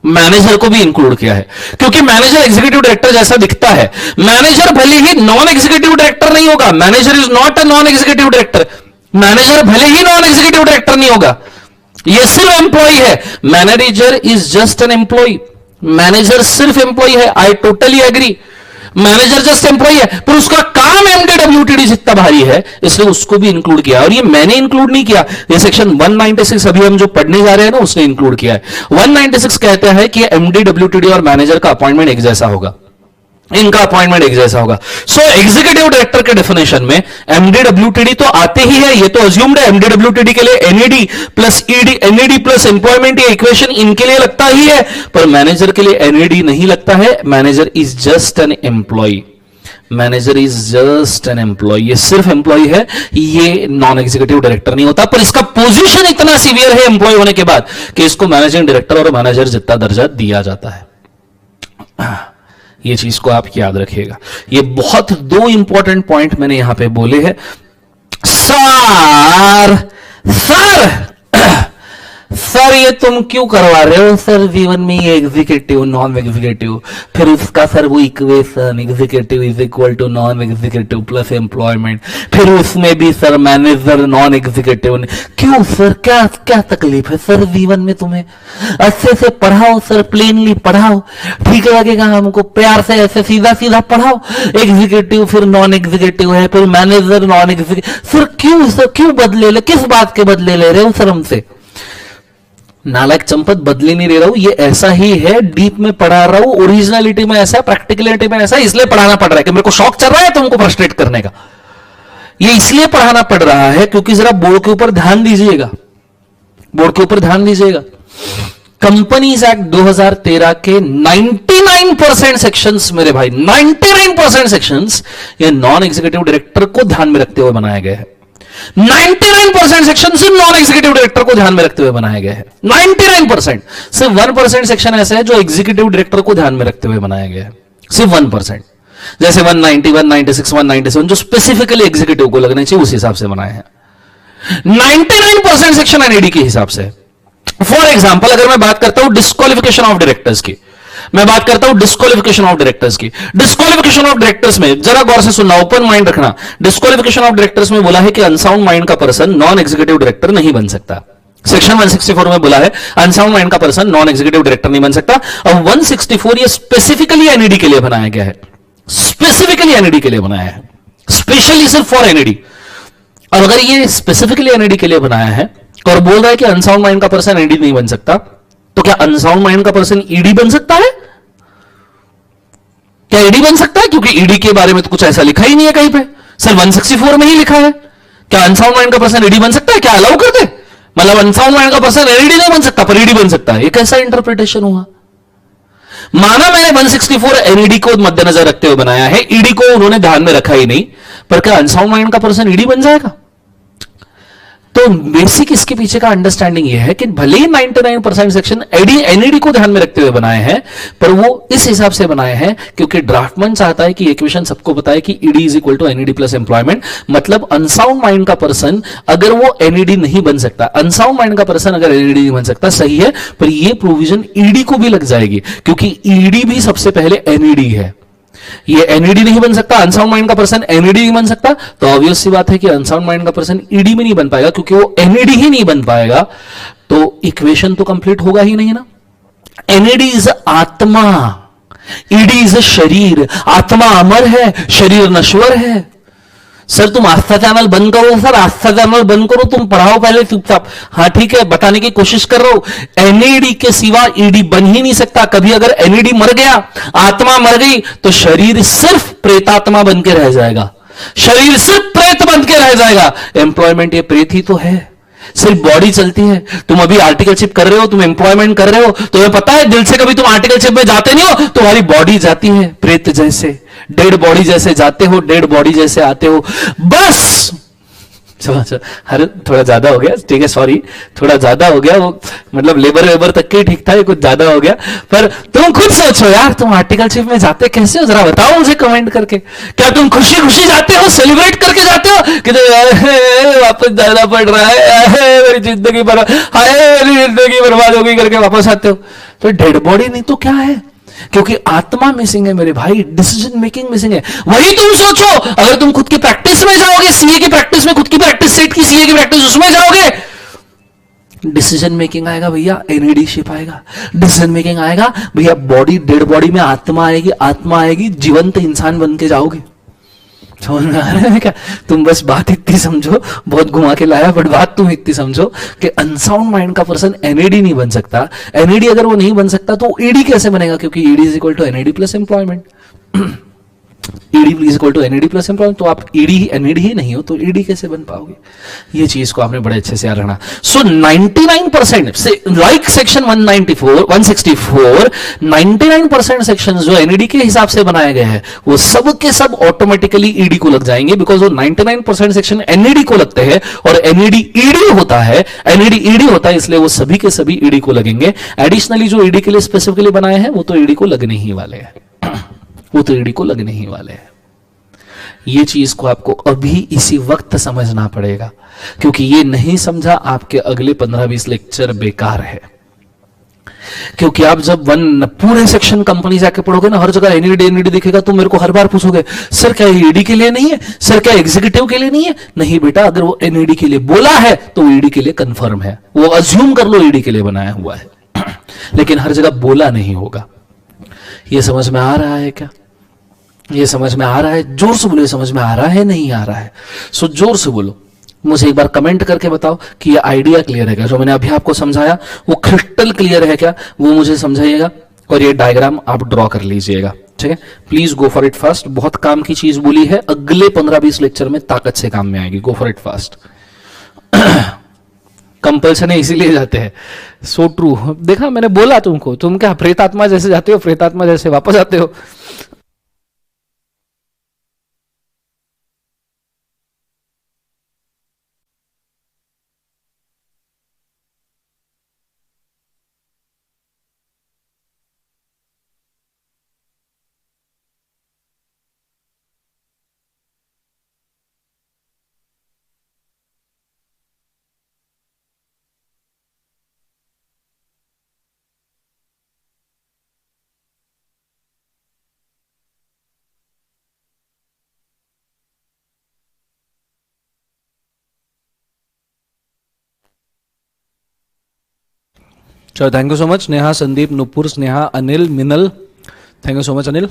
मैनेजर को भी इंक्लूड किया है, क्योंकि मैनेजर एग्जीक्यूटिव डायरेक्टर जैसा दिखता है। मैनेजर भले ही नॉन एग्जीक्यूटिव डायरेक्टर नहीं होगा, manager is not a non executive director, manager भले ही नॉन एग्जीक्यूटिव डायरेक्टर नहीं होगा, ये सिर्फ एम्प्लॉय है। Manager is just an employ, manager सिर्फ एम्प्लॉय है, I totally agree. Manager just employ है, पर उसका काम एमडीडब्ल्यूटीडी जितना भारी है, इसलिए उसको भी इंक्लूड किया। और ये मैंने इंक्लूड नहीं किया, ये सेक्शन 196 अभी हम जो पढ़ने जा रहे हैं ना उसने इंक्लूड किया है। 196 कहते हैं कि एमडीडब्ल्यूटीडी और मैनेजर का अपॉइंटमेंट एक जैसा होगा, इनका अपॉइंटमेंट एक जैसा होगा। सो एग्जीक्यूटिव डायरेक्टर के डेफिनेशन में एमडीडब्ल्यूटीडी तो आते ही है, ये तो अज्यूम्ड है। एमडीडब्ल्यूटीडी के लिए NED plus ED, NED plus employment, ये इक्वेशन इनके लिए लगता ही है, पर मैनेजर के लिए एनईडी नहीं लगता है। Manager is just an employ, manager is just an employ, ये सिर्फ एम्प्लॉय है, ये नॉन एग्जीक्यूटिव डायरेक्टर नहीं होता। पर इसका पोजीशन इतना सीवियर है एम्प्लॉय होने के बाद कि इसको मैनेजिंग डायरेक्टर और मैनेजर जितना दर्जा दिया जाता है। ये चीज को आप याद रखिएगा। ये बहुत दो इंपॉर्टेंट पॉइंट मैंने यहां पे बोले हैं। सर सर ये तुम क्यों करवा रहे हो सर जीवन में ये एग्जीक्यूटिव नॉन एग्जीक्यूटिव, फिर उसका सर वो equation executive is equal to non executive plus employment, फिर उसमें भी सर मैनेजर नॉन एग्जीक्यूटिव, क्यों सर, क्या क्या तकलीफ है सर जीवन में? तुम्हें अच्छे से पढ़ाओ सर, प्लेनली पढ़ाओ, ठीक लगेगा हमको, प्यार से ऐसे सीधा सीधा पढ़ाओ। एग्जीक्यूटिव फिर नॉन एग्जीक्यूटिव है, फिर मैनेजर नॉन एग्जीक्यूटिव, सर क्यों बदले ले, किस बात के बदले ले रहे हो सर हमसे? नालायक चंपत, बदली नहीं ले रहा हूं, ये ऐसा ही है, डीप में पढ़ा रहा हूं, ओरिजिनलिटी में ऐसा है, प्रैक्टिकलिटी में ऐसा है, इसलिए पढ़ाना पड़ रहा है कि मेरे को शौक चल रहा है तुमको फ्रस्ट्रेट करने का। ये इसलिए पढ़ाना पड़ रहा है क्योंकि जरा बोर्ड के ऊपर ध्यान दीजिएगा, बोर्ड के ऊपर ध्यान दीजिएगा। कंपनीज एक्ट 2013 के 99% सेक्शंस मेरे भाई, 99% सेक्शंस ये नॉन एग्जीक्यूटिव डायरेक्टर को ध्यान में रखते हुए बनाए गए हैं। 99% सेक्शन सिर्फ नॉन एग्जीक्यूटिव डायरेक्टर को ध्यान में रखते हुए बनाया गया है। 99%, सिर्फ 1% सेक्शन ऐसे है जो एग्जीक्यूटिव डायरेक्टर को ध्यान में रखते हुए बनाया गया है, सिर्फ 1%। जैसे 190, 196, 197 जो स्पेसिफिकली एग्जीक्यूटिव को लगने चाहिए उस हिसाब से बनाए हैं। 99% सेक्शन एनईडी के हिसाब से। फॉर एग्जाम्पल अगर मैं बात करता हूं डिस्क्वालिफिकेशन ऑफ डायरेक्टर्स की, मैं बात करता हूं डिस्क्वालिफिकेशन ऑफ डायरेक्टर्स की। डिस्क्वालिफिकेशन ऑफ डायरेक्टर्स में जरा गौर से सुनना, ओपन माइंड रखना। डिस्क्वालिफिकेशन ऑफ डायरेक्टर्स में बोला है कि अनसाउंड माइंड का पर्सन नॉन एग्जीक्यूटिव डायरेक्टर नहीं बन सकता। सेक्शन 164 में बोला है अनसाउंड माइंड का पर्सन नॉन एग्जीक्यूटिव डायरेक्टर नहीं बन सकता। और 164 ये स्पेसिफिकली एनईडी के लिए बनाया गया है, स्पेसिफिकली एनईडी के लिए बनाया है, स्पेशली सिर्फ फॉर एनईडी। और अगर ये स्पेसिफिकली एनईडी के लिए बनाया है और बोल रहा है कि अनसाउंड माइंड का पर्सन एनईडी नहीं बन सकता, तो क्या अनसाउंड माइंड का पर्सन ईडी बन सकता है? क्या ईडी बन सकता है? क्योंकि ईडी के बारे में तो कुछ ऐसा लिखा ही नहीं है कहीं पे, सिर्फ 164 में ही लिखा है। क्या अनसाउंड माइंड का पर्सन ईडी बन सकता है? क्या अलाउ करते? मतलब अनसाउंड माइंड का पर्सन एनईडी नहीं बन सकता पर ईडी बन सकता है, ये कैसा इंटरप्रिटेशन हुआ? माना मैंने 164 एनईडी को मद्देनजर रखते हुए बनाया है, ईडी को उन्होंने ध्यान में रखा ही नहीं, पर क्या अनसाउंड माइंड का पर्सन ईडी बन जाएगा? तो बेसिक इसके पीछे का अंडरस्टैंडिंग यह है कि भले ही 99% सेक्शन एनईडी को ध्यान में रखते हुए बनाए हैं, पर वो इस हिसाब से बनाए हैं क्योंकि ड्राफ्टमैन चाहता है कि इक्वेशन सबको पता है कि ED is equal to NED plus employment. मतलब अनसाउंड माइंड का पर्सन अगर वो एनईडी नहीं बन सकता, अनसाउंड माइंड का पर्सन अगर एनईडी नहीं बन सकता, सही है, पर ये प्रोविजन ईडी को भी लग जाएगी क्योंकि ईडी भी सबसे पहले एनईडी है। ये एनईडी नहीं बन सकता, अनसाउंड माइंड का पर्सन एनईडी नहीं बन सकता, तो ऑब्वियस सी बात है कि अनसाउंड माइंड का पर्सन ईडी में नहीं बन पाएगा। क्योंकि वो एनईडी ही नहीं बन पाएगा तो इक्वेशन तो कंप्लीट होगा ही नहीं ना। एनईडी इज आत्मा, ईडी इज शरीर। आत्मा अमर है, शरीर नश्वर है। सर तुम आस्था चैनल बंद करो, सर आस्था चैनल बंद करो, तुम पढ़ाओ पहले चुपचाप। हाँ ठीक है, बताने की कोशिश कर रहा हूं। एनईडी के सिवा ईडी बन ही नहीं सकता। कभी अगर एनईडी मर गया, आत्मा मर गई, तो शरीर सिर्फ प्रेतात्मा बन के रह जाएगा, शरीर सिर्फ प्रेत बन के रह जाएगा। एम्प्लॉयमेंट ये प्रेत ही तो है, सिर्फ बॉडी चलती है। तुम अभी आर्टिकलशिप कर रहे हो, तुम एम्प्लॉयमेंट कर रहे हो, तुम्हें पता है दिल से कभी तुम आर्टिकलशिप में जाते नहीं हो, तुम्हारी बॉडी जाती है प्रेत जैसे, डेड बॉडी जैसे जाते हो, डेड बॉडी जैसे आते हो। बस समझ, हर थोड़ा ज्यादा हो गया, ठीक है, सॉरी, थोड़ा ज्यादा हो गया वो, मतलब लेबर वेबर तक के ठीक था, ये कुछ ज्यादा हो गया। पर तुम खुद सोचो यार, तुम आर्टिकलशिप में जाते कैसे हो, जरा बताओ मुझे कमेंट करके। क्या तुम खुशी खुशी जाते हो, सेलिब्रेट करके जाते हो कि वापस जाना पड़ रहा है, मेरी जिंदगी बर्बाद, हाय मेरी जिंदगी बर्बाद हो गई करके वापस आते हो? तो डेड बॉडी नहीं तो क्या है, क्योंकि आत्मा मिसिंग है मेरे भाई, डिसीजन मेकिंग मिसिंग है। वही तुम सोचो, अगर तुम खुद की प्रैक्टिस में जाओगे, सीए की प्रैक्टिस में, खुद की प्रैक्टिस, सेट की सीए की प्रैक्टिस, उसमें जाओगे, डिसीजन मेकिंग आएगा भैया, एनईडी शिप आएगा, डिसीजन मेकिंग आएगा भैया, बॉडी, डेड बॉडी में आत्मा आएगी, आत्मा आएगी, जीवंत इंसान बन के जाओगे। समझ में आ रहा है क्या? तुम बस बात इतनी समझो, बहुत घुमा के लाया, बट बात तुम इतनी समझो कि अनसाउंड माइंड का पर्सन एनईडी नहीं बन सकता। एनईडी अगर वो नहीं बन सकता तो ईडी कैसे बनेगा? क्योंकि ED is equal to NED plus employment. ED is equal to NED plus employment. तो आप ईडी ही एनईडी ही नहीं हो तो ईडी कैसे बन पाओगे? ये चीज को आपने बड़े अच्छे से याद रखना। सो 99% लाइक सेक्शन 194 164, 99% सेक्शन जो एनईडी के हिसाब से बनाए गए हैं वो सब के सब ऑटोमेटिकली ईडी को लग जाएंगे, बिकॉज वो 99% सेक्शन एनईडी को लगते हैं और एनईडी ईडी होता है, एनईडी ईडी होता है, इसलिए वो सभी के सभी ईडी को लगेंगे। एडिशनली जो ईडी के लिए स्पेसिफिकली बनाए हैं वो तो ईडी को लगने ही वाले हैं, वो तो ईडी को लगने ही वाले हैं। ये चीज को आपको अभी इसी वक्त समझना पड़ेगा, क्योंकि ये नहीं समझा आपके अगले 15-20 लेक्चर बेकार है। क्योंकि आप जब पूरे सेक्शन कंपनी जाके पढ़ोगे ना, हर जगह एनईडी एनईडी दिखेगा, तो मेरे को हर बार पूछोगे सर क्या ईडी के लिए नहीं है, सर क्या एग्जीक्यूटिव के लिए नहीं है? नहीं बेटा, अगर वो एनईडी के लिए बोला है तो वो ईडी के लिए कंफर्म है, वो अज्यूम कर लो ईडी के लिए बनाया हुआ है, लेकिन हर जगह बोला नहीं होगा। ये समझ में आ रहा है क्या? ये समझ में आ रहा है? जोर से बोलो, समझ में आ रहा है नहीं आ रहा है? सो जोर से बोलो, मुझे एक बार कमेंट करके बताओ कि ये आइडिया क्लियर है क्या, जो मैंने अभी आपको समझाया वो क्रिस्टल क्लियर है क्या, वो मुझे समझाइएगा। और ये डायग्राम आप ड्रॉ कर लीजिएगा, ठीक है? Please go for it fast. बहुत काम की चीज बोली है, अगले 15-20 लेक्चर में ताकत से काम में आएगी। गो फॉर इट फास्ट। कंपल्सन है इसीलिए जाते हैं। सो ट्रू, देखा मैंने बोला तुमको, तुम क्या प्रेतात्मा जैसे जाते हो, प्रेतात्मा जैसे वापस आते हो। चलो, thank you so much Neha, Sandeep, Nupur, Sneha, Anil, Minal, thank you so much Anil.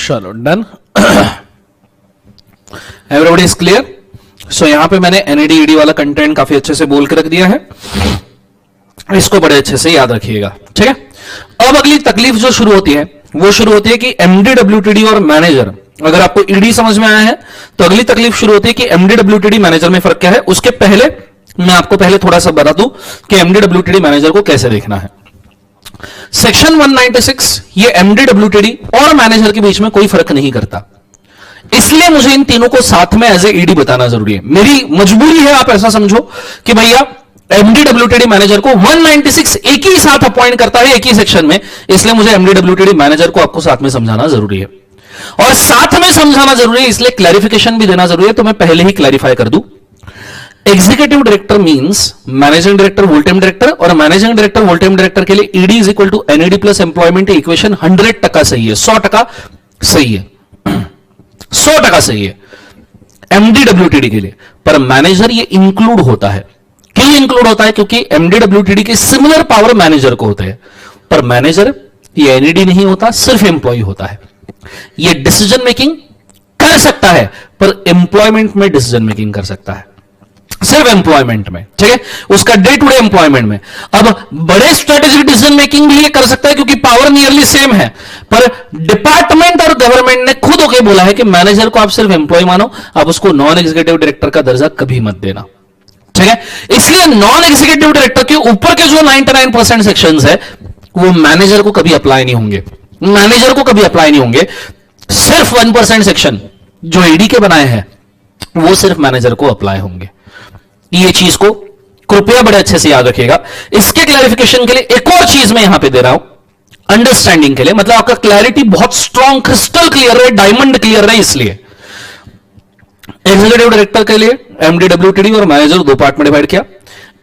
चलो done. Everybody is clear. So यहां पे मैंने एनएडीईडी वाला कंटेंट काफी अच्छे से बोल के रख दिया है, इसको बड़े अच्छे से याद रखिएगा. ठीक है. अब अगली तकलीफ जो शुरू होती है वो शुरू होती है कि एमडीडब्ल्यूटीडी और मैनेजर. अगर आपको ईडी समझ में आया है तो अगली तकलीफ शुरू होती है कि एमडीडब्ल्यूटीडी मैनेजर में फर्क क्या है. उसके पहले मैं आपको पहले थोड़ा सा बता दूं कि एमडीडब्ल्यूटीडी मैनेजर को कैसे देखना है. सेक्शन 196 ये एमडीडब्ल्यूटीडी और मैनेजर के बीच में कोई फर्क नहीं करता, इसलिए मुझे इन तीनों को साथ में एज ए ईडी बताना जरूरी है. मेरी मजबूरी है, आप ऐसा समझो कि भैया एमडीडब्ल्यूटीडी मैनेजर को 196 एक ही साथ अपॉइंट करता है एक ही सेक्शन में, इसलिए मुझे एमडीडब्ल्यूटीडी मैनेजर को आपको साथ में समझाना जरूरी है. और साथ में समझाना जरूरी है इसलिए क्लैरिफिकेशन भी देना जरूरी है. तो मैं पहले ही क्लैरिफाई कर दूं. Executive director means managing director whole time director, और managing director whole time director के लिए ED is equal to NED plus employment equation 100% सही है, 100% सही है, 100% सही है एमडीडब्ल्यूटीडी के लिए. पर मैनेजर ये इंक्लूड होता है. क्यों इंक्लूड होता है? क्योंकि एमडीडब्ल्यूटीडी के सिमिलर पावर मैनेजर को होते हैं, पर मैनेजर ये एनईडी नहीं होता, सिर्फ एम्प्लॉय होता है. ये डिसीजन मेकिंग कर सकता है पर एम्प्लॉयमेंट में डिसीजन मेकिंग कर सकता है, सिर्फ एम्प्लॉयमेंट में. ठीक है, उसका डे टू डे एम्प्लॉयमेंट में. अब बड़े स्ट्रेटेजिक डिसीजन मेकिंग भी ये कर सकता है क्योंकि पावर नियरली सेम है, पर डिपार्टमेंट और गवर्नमेंट ने खुद होके बोला है कि मैनेजर को आप सिर्फ एम्प्लॉय मानो, आप उसको नॉन एग्जीक्यूटिव डायरेक्टर का दर्जा कभी मत देना. ठीक है, इसलिए नॉन एग्जीक्यूटिव डायरेक्टर के ऊपर के जो 99% सेक्शंस है वो मैनेजर को कभी अप्लाई नहीं होंगे, मैनेजर को कभी अप्लाई नहीं होंगे. सिर्फ 1% सेक्शन जो ईडी के बनाए हैं वो सिर्फ मैनेजर को अप्लाई होंगे. ये चीज को कृपया बड़े अच्छे से याद रखिएगा. इसके क्लैरिफिकेशन के लिए एक और चीज मैं यहां पे दे रहा हूं, अंडरस्टैंडिंग के लिए, मतलब आपका क्लैरिटी बहुत स्ट्रॉन्ग क्रिस्टल क्लियर रहे, डायमंड क्लियर रहे. इसलिए एग्जीक्यूटिव डायरेक्टर के लिए एमडीडब्ल्यूटीडी और मैनेजर दो पार्ट में डिवाइड किया.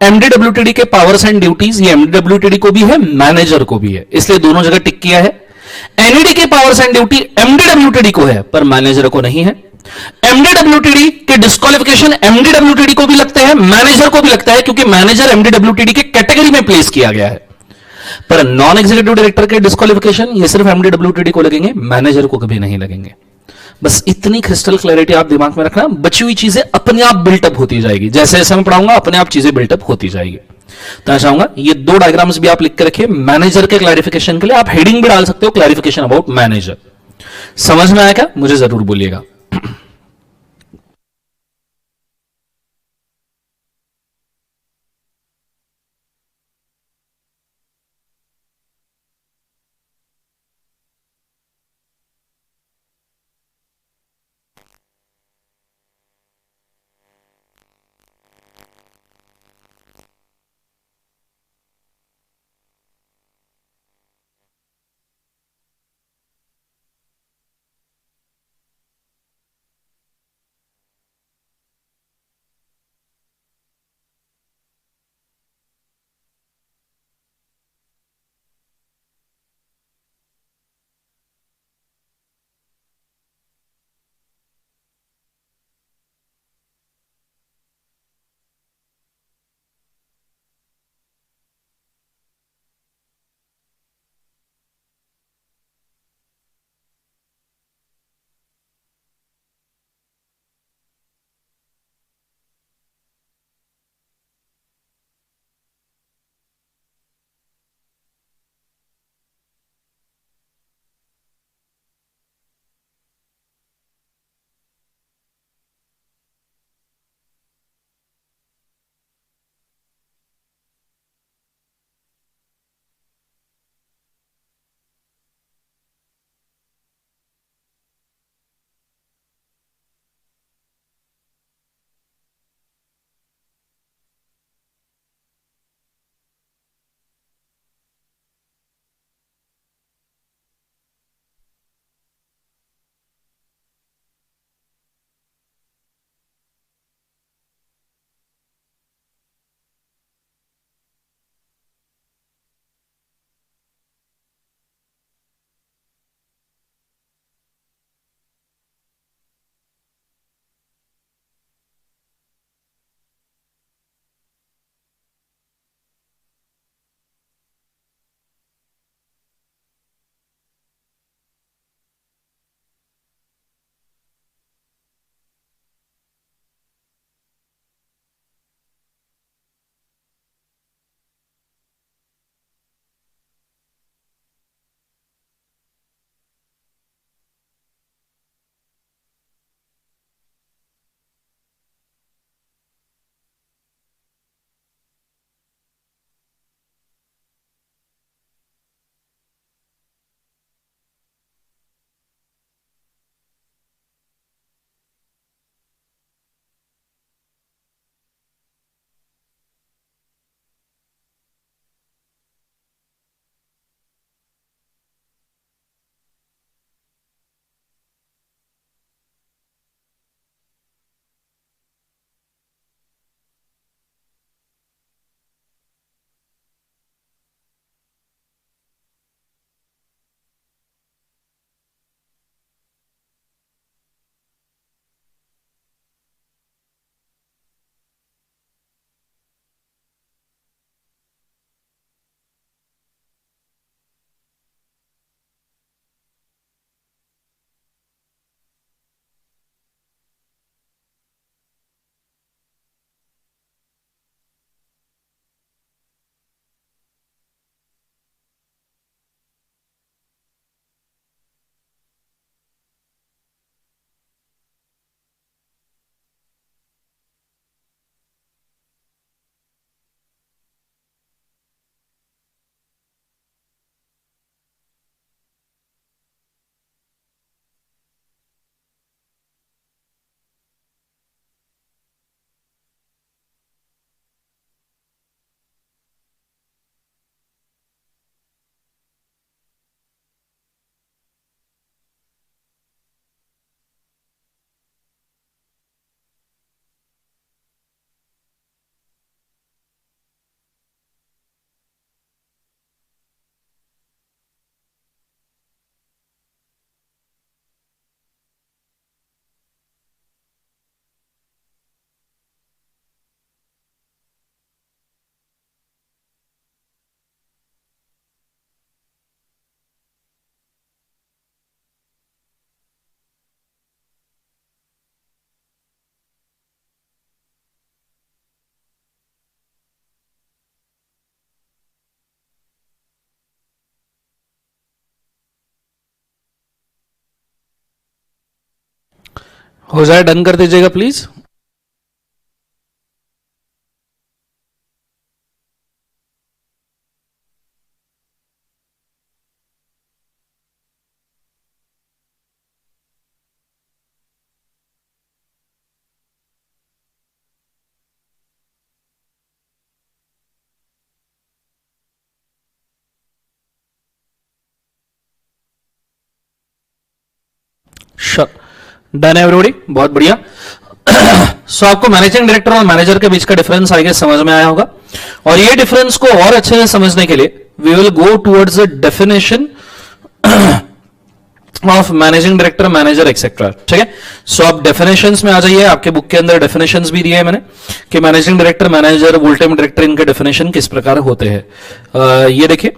एमडीडब्ल्यूटीडी के पावर्स एंड ड्यूटीज ये एमडीडब्ल्यूटीडी को भी है, मैनेजर को भी है, इसलिए दोनों जगह टिक किया है. एनईडी के पावर्स एंड ड्यूटी एमडीडब्ल्यूटीडी को है पर मैनेजर को नहीं है. एमडीडब्ल्यूटीडी के डिस्क्वालिफिकेशन एमडीडब्ल्यूटीडी को भी लगते हैं, मैनेजर को भी लगता है, क्योंकि मैनेजर एमडीडब्ल्यूटीडी के कैटेगरी में प्लेस किया गया है. पर नॉन एग्जीक्यूटिव डायरेक्टर के डिस्क्वालिफिकेशन ये सिर्फ एमडीडब्ल्यूटीडी को लगेंगे, मैनेजर को कभी नहीं लगेंगे. बस इतनी क्रिस्टल क्लैरिटी आप दिमाग में रखना. बची हुई चीजें अपने आप बिल्टअप होती जाएगी, जैसे जैसे मैं पढ़ाऊंगा अपने आप चीजें बिल्टअप होती जाएगी. तो मैं चाहूंगा ये दो डायग्राम्स भी आप लिख के रखिए मैनेजर के क्लैरिफिकेशन के लिए. आप हेडिंग भी डाल सकते हो, क्लैरिफिकेशन अबाउट मैनेजर. समझ में आया क्या? मुझे जरूर बोलिएगा. हो जाए डन कर दीजिएगा प्लीज। डन एवरीबॉडी, बहुत बढ़िया। सो आपको मैनेजिंग डायरेक्टर और मैनेजर के बीच का डिफरेंस आगे समझ में आया होगा, और ये डिफरेंस को और अच्छे से समझने के लिए we will go towards the definition of managing director, manager etcetera. ठीक है, सो आप डेफिनेशंस में आ जाइए। आपके बुक के अंदर डेफिनेशंस भी दिए हैं मैंने कि managing director, manager, full time director, इनके डेफिनेशन किस प्रकार होते हैं। ये देखिए,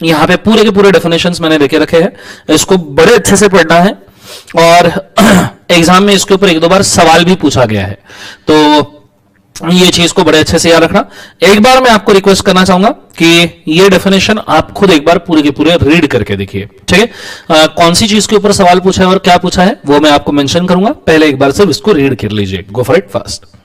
यहां पे पूरे के पूरे डेफिनेशंस मैंने लेके रखे हैं, इसको बड़े अच्छे से पढ़ना है, और एग्जाम में इसके ऊपर एक दो बार सवाल भी पूछा गया है, तो ये चीज को बड़े अच्छे से याद रखना। एक बार मैं आपको रिक्वेस्ट करना चाहूंगा कि ये डेफिनेशन आप खुद एक बार पूरे के पूरे रीड करके देखिए। ठीक है, कौन सी चीज के ऊपर सवाल पूछा है और क्या पूछा है वो मैं आपको मेंशन करूंगा, पहले एक बार सिर्फ इसको रीड कर लीजिए। गो फॉर इट फास्ट।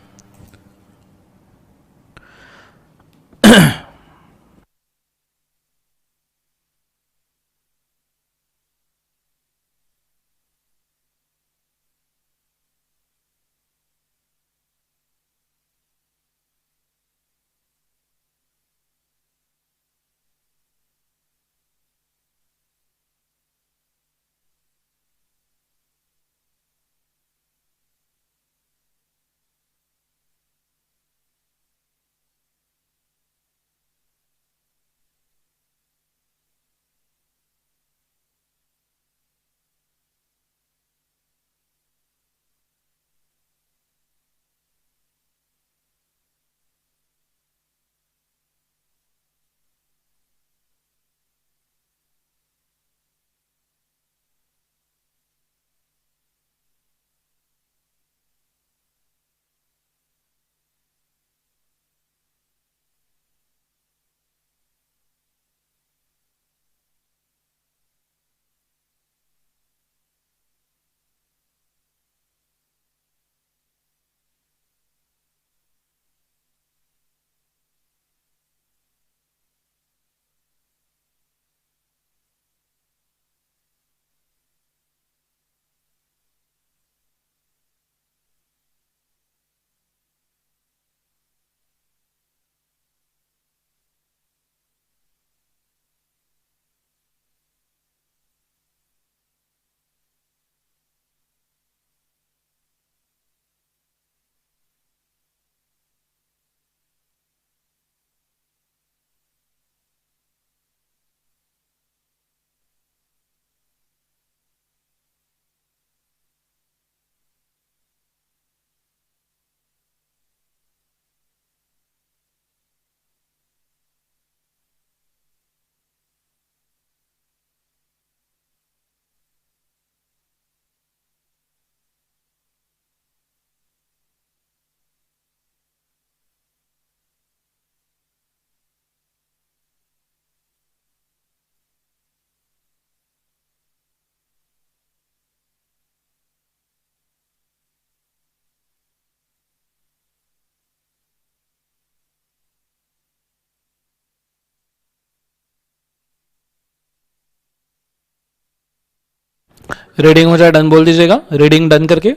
रीडिंग हो जाए डन बोल दीजिएगा, रीडिंग डन करके।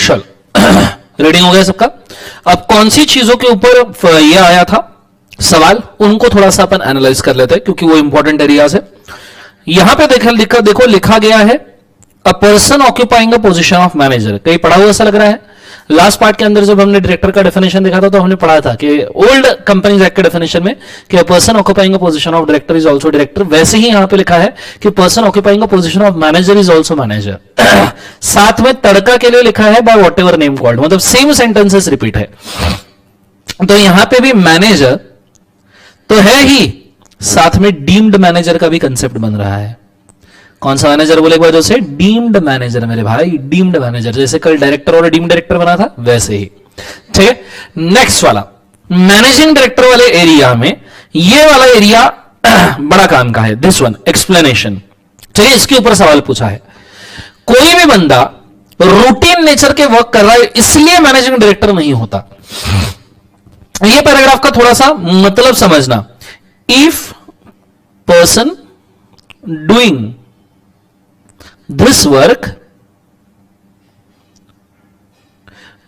चल रीडिंग हो गया सबका। अब कौन सी चीजों के ऊपर ये आया था सवाल, उनको थोड़ा सा अपन एनालाइज कर लेते हैं, क्योंकि वो इंपॉर्टेंट एरियाज है। यहां पे देखो लिखा गया है a person occupying a position of manager. कहीं पढ़ा हुआ ऐसा लग रहा है? लास्ट पार्ट के अंदर जब हमने डायरेक्टर का डेफिनेशन देखा था तो हमने पढ़ा था कि ओल्ड कंपनीज एक्ट के डेफिनेशन में कि person occupying a position of director is also director, वैसे ही यहां पे लिखा है कि person occupying a position of manager is also manager. साथ में तड़का के लिए लिखा है by what ever name called, मतलब सेम सेंटेंसेस रिपीट है। तो यहां पे भी मैनेजर तो है ही, साथ में डीम्ड मैनेजर का भी कंसेप्ट बन रहा है। कौन सा मैनेजर बोले एक बार से, डीम्ड मैनेजर मेरे भाई, डीम्ड मैनेजर, जैसे कल डायरेक्टर और डीम्ड डायरेक्टर बना था वैसे ही। ठीक है, नेक्स्ट वाला मैनेजिंग डायरेक्टर वाले एरिया में ये वाला एरिया बड़ा काम का है, दिस वन एक्सप्लेनेशन। चलिए इसके ऊपर सवाल पूछा है, कोई भी बंदा रूटीन नेचर के वर्क कर रहा है इसलिए मैनेजिंग डायरेक्टर नहीं होता। ये पैराग्राफ का थोड़ा सा मतलब समझना। If person doing this work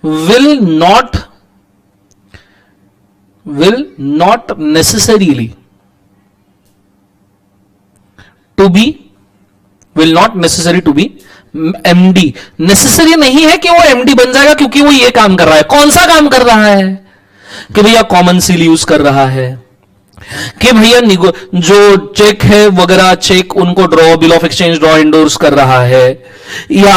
will not necessarily to be will not necessary to be MD। Necessary नहीं है कि वो MD बन जाएगा क्योंकि वो ये काम कर रहा है। कौन सा काम कर रहा है कि भैया कॉमन सील यूज कर रहा है, कि भैया जो चेक है वगैरह चेक उनको draw, bill of exchange draw endorse कर रहा है, या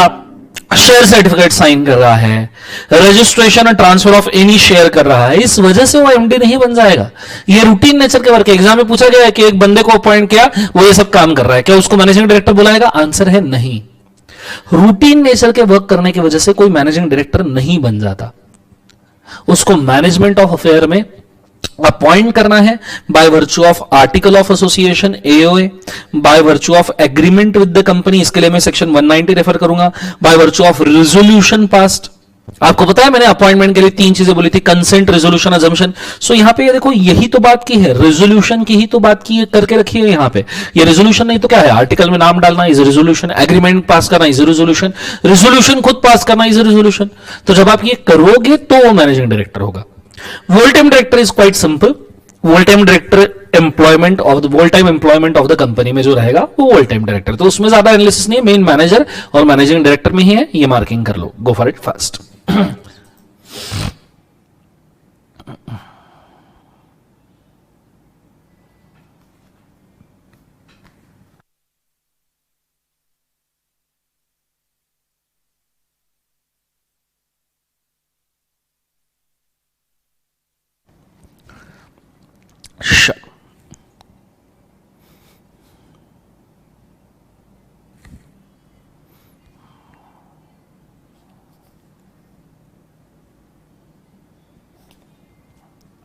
शेयर सर्टिफिकेट साइन कर रहा है, रजिस्ट्रेशन और ट्रांसफर ऑफ एनी शेयर कर रहा है, इस वजह से वो एमडी नहीं बन जाएगा। ये रूटीन नेचर के वर्क है। एग्जाम में पूछा गया है कि एक बंदे को अपॉइंट किया, वो ये सब काम कर रहा है, क्या उसको मैनेजिंग डायरेक्टर बुलाएगा? आंसर है नहीं। रूटीन नेचर के वर्क करने की वजह से कोई मैनेजिंग डायरेक्टर नहीं बन जाता। उसको मैनेजमेंट ऑफ अफेयर में अपॉइंट करना है by virtue of article of association AOA, by virtue of agreement with the company, इसके लिए मैं सेक्शन 190 रेफर करूंगा, by virtue of resolution past. आपको पता है मैंने अपॉइंटमेंट के लिए 3 चीजें बोली थी, कंसेंट, रेजोल्यूशन, अजम्पशन। सो यहां पे ये देखो यही तो बात की है, रेजोल्यूशन की ही तो बात की करके रखी है यहां पे। ये रेजोल्यूशन नहीं तो क्या है? आर्टिकल में नाम डालना इज रेजोल्यूशन, एग्रीमेंट पास करना इज रेजोल्यूशन, रेजोल्यूशन खुद पास करना इज रेजोल्यूशन। तो जब आप ये करोगे तो वो मैनेजिंग डायरेक्टर होगा। Whole time director is quite simple, whole time director employment of the whole time employment of the company में जो रहेगा वो वोल टाइम डायरेक्टर। तो उसमें ज्यादा एनालिसिस नहीं है, मेन मैनेजर और मैनेजिंग डायरेक्टर में ही है, ये मार्किंग कर लो, गो फॉर इट फास्ट।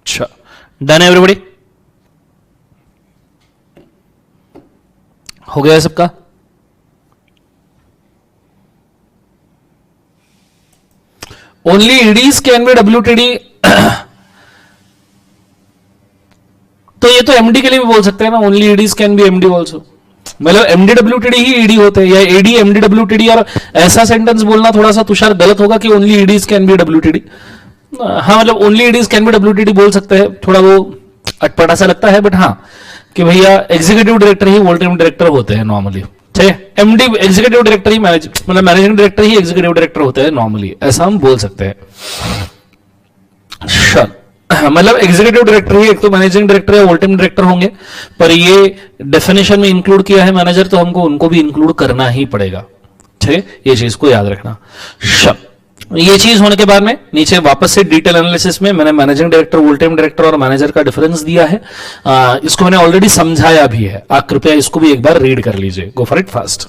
अच्छा, डन एवरीबॉडी? हो गया सबका? Only EDs can be WTD. तो ये तो एमडी के लिए भी बोल सकते हैं ना, only EDs can be MD also. मतलब एमडी डब्ल्यूटीडी ही ईडी होते हैं, या एडी एमडी डब्ल्यूटीडी। और ऐसा सेंटेंस बोलना थोड़ा सा तुषार गलत होगा कि only EDs can be WTD. हाँ मतलब only EDs can be WTD बोल सकते हैं, थोड़ा वो अटपटा सा लगता है, बट हाँ कि भैया एग्जीक्यूटिव डायरेक्टर ही वोल टाइम डायरेक्टर होते हैं नॉर्मली। ठीक है, एमडी एग्जीक्यूटिव डायरेक्टर ही मतलब मैनेजिंग डायरेक्टर ही एग्जीक्यूटिव डायरेक्टर होते हैं नॉर्मली, ऐसा हम बोल सकते हैं। मतलब एग्जीक्यूटिव डायरेक्टर ही एक तो मैनेजिंग डायरेक्टर या वोल टाइम डायरेक्टर होंगे, पर ये डेफिनेशन में इंक्लूड किया है मैनेजर, तो हमको उनको भी इंक्लूड करना ही पड़ेगा। ठीक है, ये चीज को याद रखना। ये चीज होने के बाद में नीचे वापस से डिटेल एनालिसिस में मैंने managing director, whole time director और मैनेजर का डिफरेंस दिया है। इसको मैंने ऑलरेडी समझाया भी है, आप कृपया इसको भी एक बार रीड कर लीजिए। गो for it fast.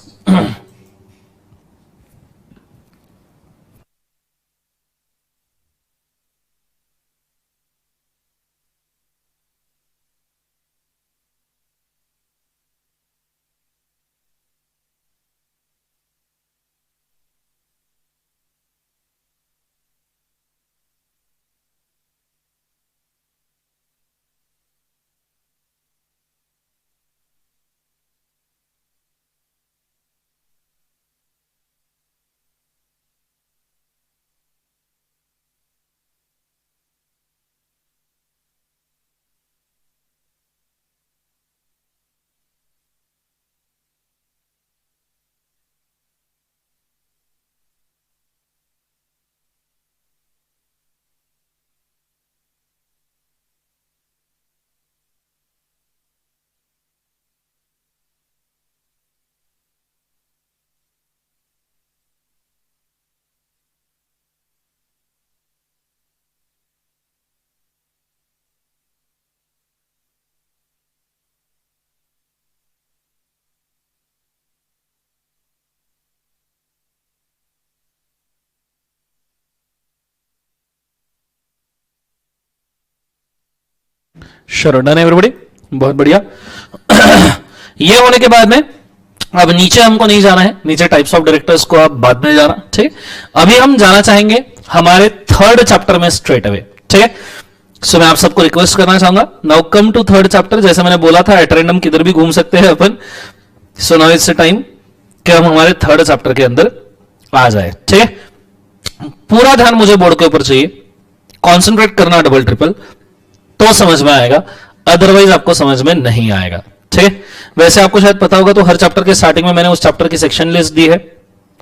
Sure, done everybody, बहुत बढ़िया। ये होने के बाद में अब नीचे हमको नहीं जाना है, नीचे टाइप्स ऑफ डायरेक्टर्स को आप बाद में जाना, ठीक। अभी हम जाना चाहेंगे हमारे थर्ड चैप्टर में स्ट्रेट अवे, ठीक है। सो मैं आप सबको रिक्वेस्ट करना चाहूंगा, now come to third chapter. जैसे मैंने बोला था एट रैंडम किधर भी घूम सकते हैं अपन। सो नाउ इट्स टाइम कि हम हमारे थर्ड चैप्टर के अंदर आ जाए, ठीक है। पूरा ध्यान मुझे बोर्ड के ऊपर चाहिए, कॉन्सेंट्रेट करना डबल ट्रिपल, तो समझ में आएगा, अदरवाइज आपको समझ में नहीं आएगा, ठीक है। वैसे आपको शायद पता होगा तो हर चैप्टर के स्टार्टिंग में मैंने उस चैप्टर की सेक्शन लिस्ट दी है,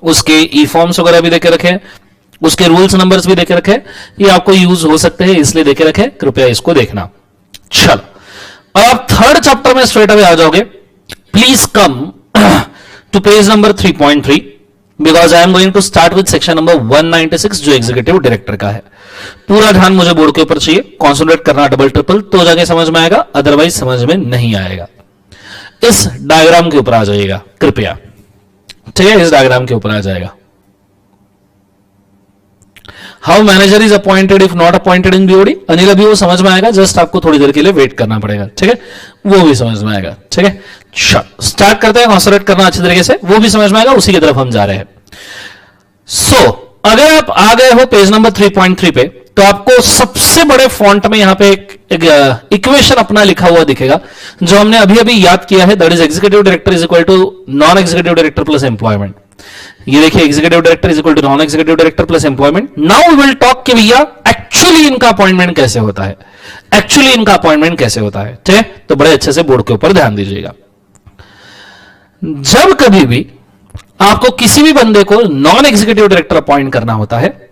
उसके ई फॉर्म्स वगैरह भी देके रखे हैं, उसके रूल्स नंबर्स भी देके रखे, ये आपको यूज हो सकते हैं इसलिए देके रखे, कृपया इसको देखना। चलो अब आप थर्ड चैप्टर में स्ट्रेट अवे आ जाओगे। Please come to page number 3.3 because I am going to start with section number 196 जो एग्जीक्यूटिव डायरेक्टर का है। पूरा ध्यान मुझे बोर्ड के ऊपर चाहिए, कॉन्सेंट्रेट करना डबल ट्रिपल, तो जाके समझ में आएगा, अदरवाइज समझ में नहीं आएगा। इस डायग्राम के ऊपर आ जाइएगा कृपया, ठीक है, इस डायग्राम के ऊपर आ जाएगा। How manager is appointed if not appointed in BOD, Anil अभी वो समझ में आएगा, जस्ट आपको थोड़ी देर के लिए वेट करना पड़ेगा, ठीक है, वो भी समझ में आएगा, ठीक है। स्टार्ट करते हैं, कॉन्सेंट्रेट करना अच्छी तरीके से, वो भी समझ में आएगा, उसी की तरफ हम जा रहे हैं। सो अगर आप आ गए हो पेज नंबर 3.3 पे, तो आपको सबसे बड़े फॉन्ट में यहां पे एक इक्वेशन अपना लिखा हुआ दिखेगा जो हमने अभी अभी याद किया है, that is executive director is equal to non executive director plus employment. ये देखिए, executive director is equal to non executive director plus employment. Now we will talk कि भैया एक्चुअली इनका अपॉइंटमेंट कैसे होता है, एक्चुअली इनका अपॉइंटमेंट कैसे होता है, ठीक है। तो बड़े अच्छे से बोर्ड के ऊपर ध्यान दीजिएगा। जब कभी भी आपको किसी भी बंदे को नॉन एग्जीक्यूटिव डायरेक्टर अपॉइंट करना होता है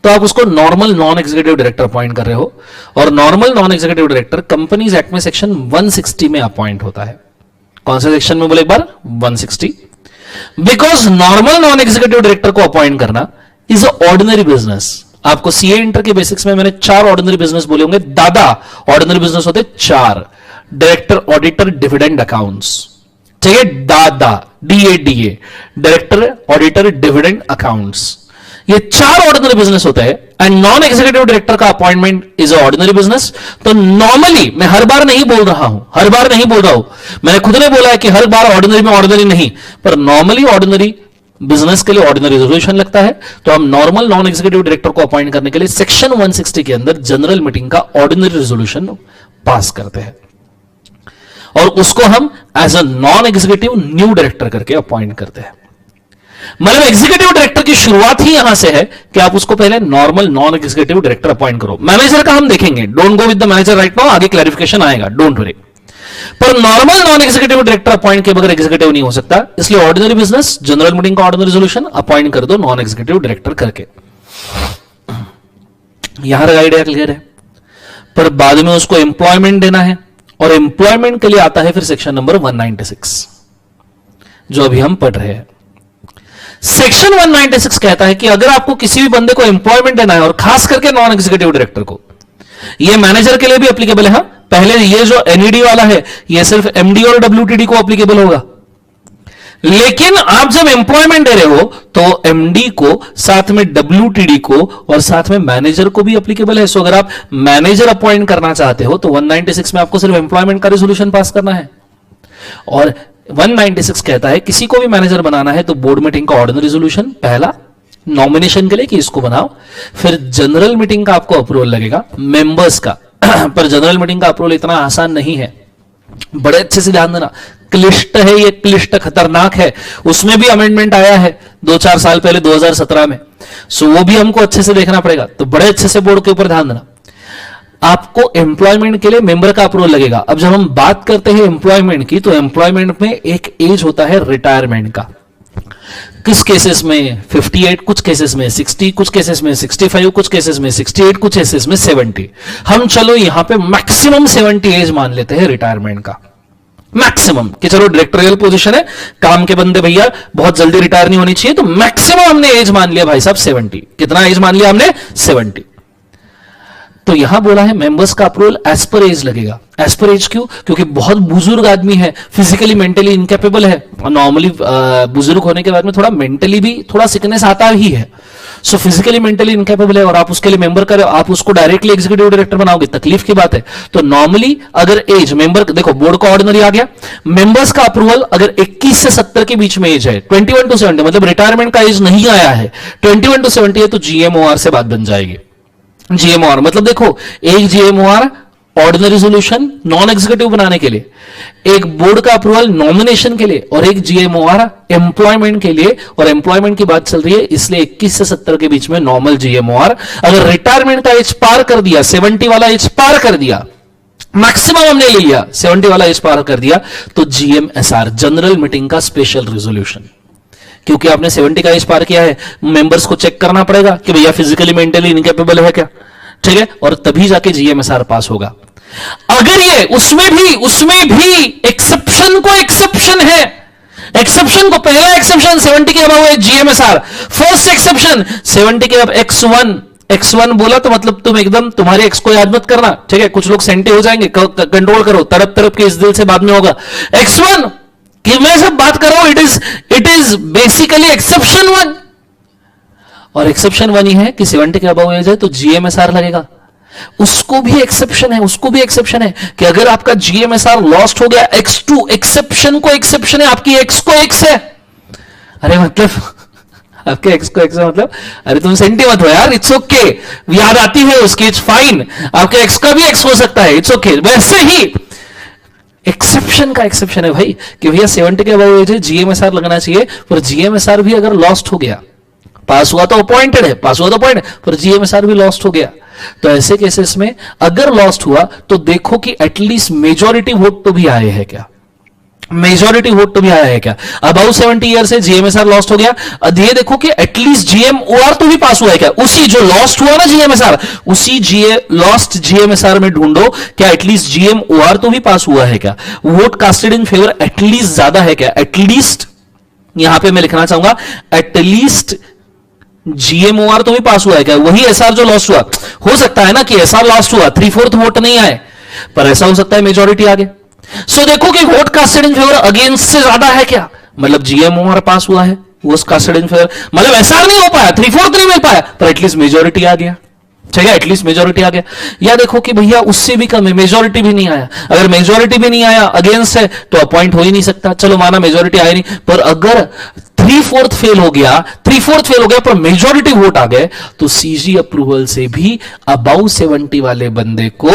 तो आप उसको normal non executive director appoint कर रहे हो, और normal non executive director companies act में सेक्शन 160 में अपॉइंट होता है। कौन से सेक्शन में बोले एक बार? 160। Because normal non executive director को अपॉइंट करना इज अ ऑर्डिनरी बिजनेस। आपको सीए इंटर के बेसिक्स में मैंने 4 ऑर्डिनरी बिजनेस बोले होंगे, दादा ऑर्डिनरी बिजनेस होते 4, डायरेक्टर, ऑडिटर, डिविडेंड, अकाउंट्स, ठीक है, दादा DA, director, auditor, dividend, accounts, ये 4 ऑर्डिनरी बिजनेस होते हैं। एंड नॉन एग्जीक्यूटिव डायरेक्टर का appointment is a ordinary business. तो नॉर्मली, मैं हर बार नहीं बोल रहा हूं, हर बार नहीं बोल रहा हूं, मैंने खुद ने बोला है कि हर बार ऑर्डिनरी में ऑर्डिनरी नहीं, पर नॉर्मली ऑर्डिनरी बिजनेस के लिए ऑर्डिनरी रेजोल्यूशन लगता है। तो हम नॉर्मल नॉन एग्जीक्यूटिव डायरेक्टर को अपॉइंट करने के लिए सेक्शन 160 के अंदर जनरल मीटिंग का ऑर्डिनरी रेजोल्यूशन पास करते हैं, और उसको हम as a non executive new director करके अपॉइंट करते हैं। मतलब एग्जीक्यूटिव डायरेक्टर की शुरुआत ही यहां से है कि आप उसको पहले normal non executive director appoint करो। मैनेजर का हम देखेंगे, don't go with the manager right now, आगे क्लैरिफिकेशन आएगा, डोंट वरी। पर normal non executive director appoint के बगैर एग्जीक्यूटिव नहीं हो सकता, इसलिए ऑर्डिनरी बिजनेस जनरल मीटिंग का ऑर्डिनरी रेजोल्यूशन अपॉइंट कर दो नॉन एग्जीक्यूटिव डायरेक्टर करके। यहां तक आइडिया क्लियर है। पर बाद में उसको एम्प्लॉयमेंट देना है, और एम्प्लॉयमेंट के लिए आता है फिर सेक्शन नंबर 196 जो अभी हम पढ़ रहे हैं। सेक्शन 196 कहता है कि अगर आपको किसी भी बंदे को एम्प्लॉयमेंट देना है, और खास करके नॉन एग्जीक्यूटिव डायरेक्टर को, ये मैनेजर के लिए भी एप्लीकेबल है। हाँ, पहले ये जो एनईडी वाला है ये सिर्फ एमडी और डब्ल्यूटीडी को एप्लीकेबल होगा, लेकिन आप जब एम्प्लॉयमेंट दे रहे हो तो एमडी को, साथ में डब्ल्यूटीडी को, और साथ में मैनेजर को भी एप्लीकेबल है। सो अगर आप मैनेजर अपॉइंट करना चाहते हो तो 196 में आपको सिर्फ एम्प्लॉयमेंट का रेजोल्यूशन पास करना है, और 196 कहता है किसी को भी मैनेजर बनाना है तो बोर्ड मीटिंग का ऑर्डिनरी रेजोल्यूशन पहला नॉमिनेशन के लिए कि इसको बनाओ, फिर जनरल मीटिंग का आपको अप्रूवल लगेगा मेंबर्स का। पर जनरल मीटिंग का अप्रूवल इतना आसान नहीं है, बड़े अच्छे से ध्यान देना, क्लिष्ट है ये, क्लिष्ट खतरनाक है। उसमें भी अमेंडमेंट आया है 2-4 साल पहले 2017 में, सो वो भी हमको अच्छे से देखना पड़ेगा। तो बड़े अच्छे से बोर्ड के ऊपर ध्यान देना। आपको एम्प्लॉयमेंट के लिए मेंबर का अप्रूवल लगेगा। अब जब हम बात करते हैं एम्प्लॉयमेंट की, तो एम्प्लॉयमेंट में एक एज होता है रिटायरमेंट का। किस केसेस में 58, कुछ केसेस में 60, कुछ केसेस में 65, कुछ केसेस में 68, कुछ केसेस में 70। हम चलो यहां पे मैक्सिमम 70 एज मान लेते हैं रिटायरमेंट का, मैक्सिमम, कि चलो डायरेक्टोरियल पोजीशन है, काम के बंदे भैया बहुत जल्दी रिटायर नहीं होनी चाहिए, तो मैक्सिमम हमने एज मान लिया भाई साहब 70। कितना एज मान लिया हमने? 70। तो यहां बोला है मेंबर्स का अप्रूवल एज पर एज लगेगा। एज पर एज क्यों? क्योंकि बहुत बुजुर्ग आदमी है, फिजिकली मेंटली इनकेपेबल है, और नॉर्मली बुजुर्ग होने के बाद में थोड़ा मेंटली भी थोड़ा सिकनेस आता ही है। सो फिजिकली मेंटली इनकेपेबल है और आप उसके लिए मेंबर कर रहे हो, आप उसको डायरेक्टली एग्जीक्यूटिव डायरेक्टर बनाओगे, तकलीफ की बात है। तो नॉर्मली अगर एज मेंबर, देखो बोर्ड का ऑर्डिनरी आ गया, मेंबर्स का अप्रूवल अगर 21 से 70 के बीच में एज है, 21 टू 70 मतलब रिटायरमेंट का एज नहीं आया है, 21 टू 70 है तो जीएमओआर से बात बन जाएगी। जीएमओआर मतलब देखो, एक जीएमओआर ऑर्डिनरी रेजोल्यूशन नॉन एग्जीक्यूटिव बनाने के लिए, एक बोर्ड का अप्रूवल नॉमिनेशन के लिए, और एक जीएमओआर एम्प्लॉयमेंट के लिए। और एम्प्लॉयमेंट की बात चल रही है इसलिए 21 से 70 के बीच में नॉर्मल जीएमओआर। अगर रिटायरमेंट का एज पार कर दिया, 70 वाला एज पार कर दिया, मैक्सिमम हमने ले लिया 70 वाला एज पार कर दिया, तो जीएमएसआर जनरल मीटिंग का स्पेशल रेजोल्यूशन। क्योंकि आपने 70 का एज पार किया है, मेंबर्स को चेक करना पड़ेगा कि भैया फिजिकली मेंटली इनकेपेबल है क्या, ठीक है, और तभी जाके जीएमएसआर पास होगा। अगर ये उसमें भी एक्सेप्शन को एक्सेप्शन है, एक्सेप्शन को पहला एक्सेप्शन 70 के अबव है जीएमएसआर, फर्स्ट एक्सेप्शन 70 के अब X1 बोला तो मतलब तुम एकदम तुम्हारे एक्स को याद मत करना, ठीक है, कुछ लोग सेंटे हो जाएंगे, कंट्रोल करो, तड़प के इस दिल से बाद में होगा। X1 कि मैं सब बात कर रहा हूं, इट इज बेसिकली एक्सेप्शन 1, और एक्सेप्शन 1 ही है कि 70 के अबव एज है तो जीएमएसआर लगेगा। उसको भी एक्सेप्शन है कि अगर आपका जीएमएसआर लॉस्ट हो गया, X2 एक्सेप्शन को एक्सेप्शन है, आपकी एक्स को एक्स है, अरे मतलब आपके एक्स को एक्स है मतलब, अरे तुम सेंटी मत हो यार, इट्स ओके, याद आती है उसकी, इट्स फाइन, आपके एक्स का भी एक्स हो सकता है, इट्स ओके। वैसे ही एक्सेप्शन का एक्सेप्शन है भाई कि भैया 70 के अबव एज है, जीएमएसआर लगना चाहिए, पर जीएमएसआर भी अगर लॉस्ट हो गया, पास हुआ तो अपॉइंटेड है, पर जीएमएसआर भी लॉस्ट हो गया, तो ऐसे केसेस में अगर लॉस्ट हुआ तो देखो कि एटलीस्ट मेजॉरिटी वोट तो भी आए हैं क्या, अबाउ 70 ईयर से जीएमएसआर लॉस्ट हो गया, ये देखो कि एटलीस्ट जीएमओआर तो भी पास हुआ है क्या, उसी जो लॉस्ट हुआ ना जीएमएसआर, उसी लॉस्ट जीएमएसआर में ढूंढो क्या एटलीस्ट जीएमओआर तो भी पास हुआ है क्या, vote casted in favour at least ज्यादा है क्या, एटलीस्ट यहां पे मैं लिखना चाहूंगा एटलीस्ट जीएमओआर तो भी पास हुआ है क्या, वही एसआर जो लॉस्ट हुआ, हो सकता है ना कि एसआर लॉस्ट हुआ 3/4 वोट नहीं आए, पर ऐसा हो सकता है मेजॉरिटी आ गए। सो देखो कि vote casted in favour against से ज्यादा है क्या, मतलब जीएमओआर पास हुआ है, वो कास्टेड इन फेवर, मतलब एसआर नहीं हो पाया, 3/4 नहीं मिल पाया, पर एटलीस्ट मेजॉरिटी आ गया, ठीक है, एटलीस्ट मेजॉरिटी आ गया। या देखो कि भैया उससे भी कम है, मेजॉरिटी भी नहीं आया, अगर मेजॉरिटी भी नहीं आया, अगेंस्ट है, तो अपॉइंट हो ही नहीं सकता, चलो माना मेजॉरिटी आई नहीं, पर अगर 3/4 फेल हो गया, पर मेजॉरिटी वोट आ गए, तो सीजी अप्रूवल से भी अबाउ 70 वाले बंदे को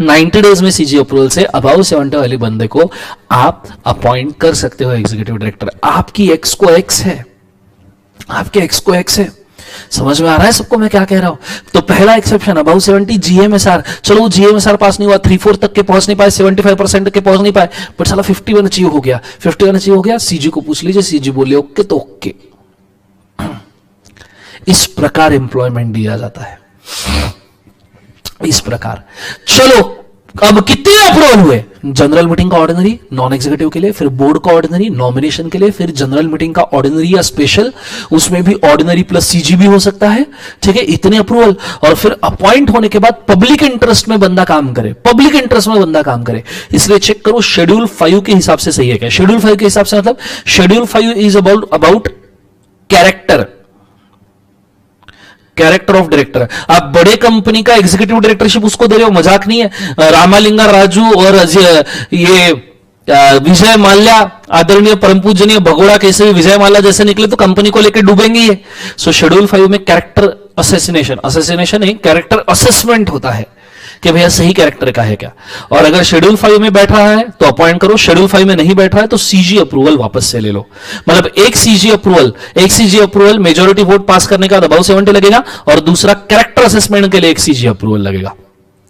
90 डेज में सीजी अप्रूवल से अबाउ 70 वाले बंदे को आप अपॉइंट कर सकते हो एग्जीक्यूटिव डायरेक्टर। आपकी एक्स को एक्स है, समझ में आ रहा है सबको मैं क्या कह रहा हूं। तो पहला एक्सेप्शन अबाउ 70 जीएमएसआर, चलो जीएमएसआर पास नहीं हुआ, 3/4 तक के पहुंच नहीं पाए, 75% तक के पहुंच नहीं पाए, बट साला 51 अचीव हो गया, सीजी को पूछ लीजिए, सीजी बोले ओके तो ओके। इस प्रकार एम्प्लॉयमेंट दिया जाता है, इस प्रकार। चलो अब कितने अप्रूवल हुए, जनरल मीटिंग का ऑर्डिनरी नॉन एग्जीक्यूटिव के लिए, फिर बोर्ड का ऑर्डिनरी नॉमिनेशन के लिए, फिर जनरल मीटिंग का ऑर्डिनरी या स्पेशल, उसमें भी ऑर्डिनरी प्लस सीजी भी हो सकता है, ठीक है, इतने अप्रूवल। और फिर अपॉइंट होने के बाद पब्लिक इंटरेस्ट में बंदा काम करे, इसलिए चेक करो शेड्यूल 5 के हिसाब से सही है क्या। शेड्यूल 5 के हिसाब से मतलब schedule 5 is about character of director. आप बड़े कंपनी का एग्जीक्यूटिव डायरेक्टरशिप उसको दे रहे हो, मजाक नहीं है। रामालिंगा राजू और ये विजय माल्या, आदरणीय परम पूजनीय भगोड़ा कैसे भी विजय माल्या जैसे निकले तो कंपनी को लेकर डूबेंगे ये। सो शेड्यूल 5 में कैरेक्टर असेसिनेशन नहीं, कैरेक्टर असेसमेंट होता है कि भैया सही कैरेक्टर का है क्या। और अगर शेड्यूल 5 में बैठा है तो अपॉइंट करो, शेड्यूल 5 में नहीं बैठा है तो सीजी अप्रूवल वापस से ले लो। मतलब एक सीजी अप्रूवल मेजॉरिटी वोट पास करने का अबाउ 70 लगेगा, और दूसरा कैरेक्टर असेसमेंट के लिए एक सीजी अप्रूवल लगेगा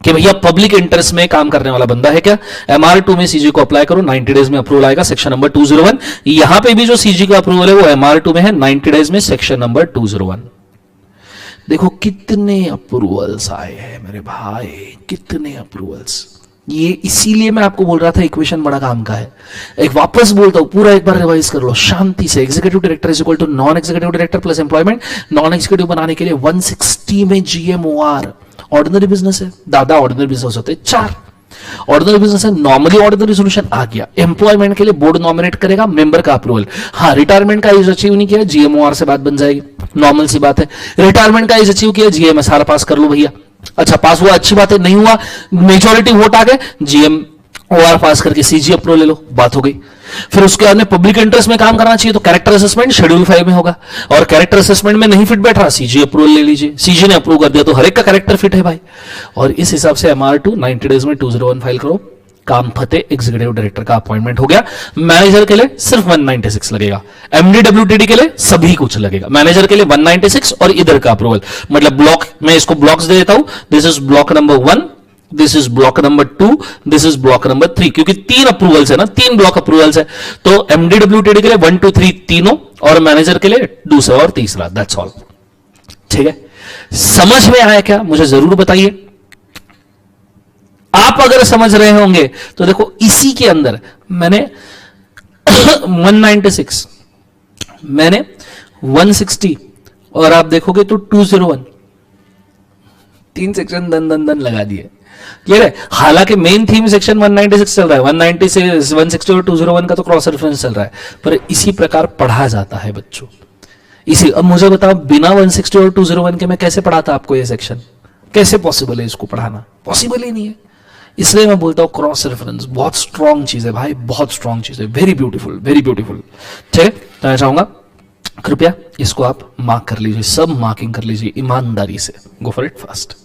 कि भैया पब्लिक इंटरेस्ट में काम करने वाला बंदा है क्या। MR2 में सीजी को अप्लाई करो, 90 डेज में अप्रूवल आएगा, सेक्शन नंबर 201। यहां पे भी जो सीजी का अप्रूवल है वो MR2 में है, 90 डेज में, सेक्शन नंबर 201। देखो कितने अप्रूवल्स आए हैं मेरे भाई, कितने अप्रूवल्स। ये इसीलिए मैं आपको बोल रहा था इक्वेशन बड़ा काम का है। एक वापस बोलता हूं, पूरा एक बार रिवाइज कर लो शांति से। Executive director is equal to non executive director plus employment. Non executive बनाने के लिए 160 में जीएमओआर। ऑर्डिनरी बिजनेस है दादा, ऑर्डिनरी बिजनेस होते 4 ऑर्डिनरी बिजनेस है, नॉर्मली ऑर्डिनरी सोल्यूशन आ गया। एम्प्लॉयमेंट के लिए बोर्ड नॉमिनेट करेगा, मेंबर का अप्रूवल। हाँ, रिटायरमेंट का एज अचीव नहीं किया, जीएमओआर से बात बन जाएगी। नॉर्मल सी बात है। रिटायरमेंट का एज अचीव किया, जीएमएसआर पास कर लो भैया। अच्छा पास हुआ, अच्छी बात है, नहीं हुआ, मेजोरिटी वोट आ गए, जीएम ओआर पास करके सीजी अप्रूवल ले लो, बात हो गई। फिर उसके बाद में पब्लिक इंटरेस्ट में काम करना चाहिए, तो कैरेक्टर असेसमेंट शेड्यूल 5 में होगा, और कैरेक्टर असेसमेंट में नहीं फिट बैठ रहा, सीजी अप्रूवल ले लीजिए, सीजी ने अप्रूव कर दिया तो हर एक का कैरेक्टर फिट है भाई। और इस हिसाब से MR2 90 डेज में 201 फाइल करो, काम फतेह, एग्जीक्यूटिव डायरेक्टर का अपॉइंटमेंट हो गया। मैनेजर के लिए सिर्फ 196 लगेगा, MDWTD के लिए सभी कुछ लगेगा। मैनेजर के लिए 196 और इधर का अप्रूवल, मतलब ब्लॉक, मैं इसको ब्लॉक्स दे देता हूं, this is block number 1, this is block number 2, this is block number 3, क्योंकि 3 अप्रूवल्स है ना, 3 ब्लॉक अप्रूवल्स है, तो MDWTD के लिए 1 2 3 तीनों, और मैनेजर के लिए दूसरा और तीसरा, दैट्स ऑल। ठीक है, समझ में आया क्या, मुझे जरूर बताइए। आप अगर समझ रहे होंगे तो देखो इसी के अंदर मैंने 196, मैंने 160, और आप देखोगे तो 201, 3 सेक्शन दन दन दन लगा दिए। क्लियर है। हालांकि मेन थीम सेक्शन 196 चल रहा है, 190 से 160 और 201 का तो क्रॉस रेफरेंस चल रहा है, पर इसी प्रकार पढ़ा जाता है बच्चों। इसी, अब मुझे बताओ बिना 160 और 201 के मैं कैसे पढ़ाता आपको ये सेक्शन, कैसे पॉसिबल है इसको पढ़ाना, पॉसिबल ही नहीं है। इसलिए मैं बोलता हूं क्रॉस रेफरेंस बहुत स्ट्रॉन्ग चीज है भाई, बहुत स्ट्रॉन्ग चीज है, वेरी ब्यूटीफुल, वेरी ब्यूटीफुल। ठीक है, तो मैं चाहूंगा कृपया इसको आप मार्क कर लीजिए, सब मार्किंग कर लीजिए ईमानदारी से, गो फॉर इट फास्ट।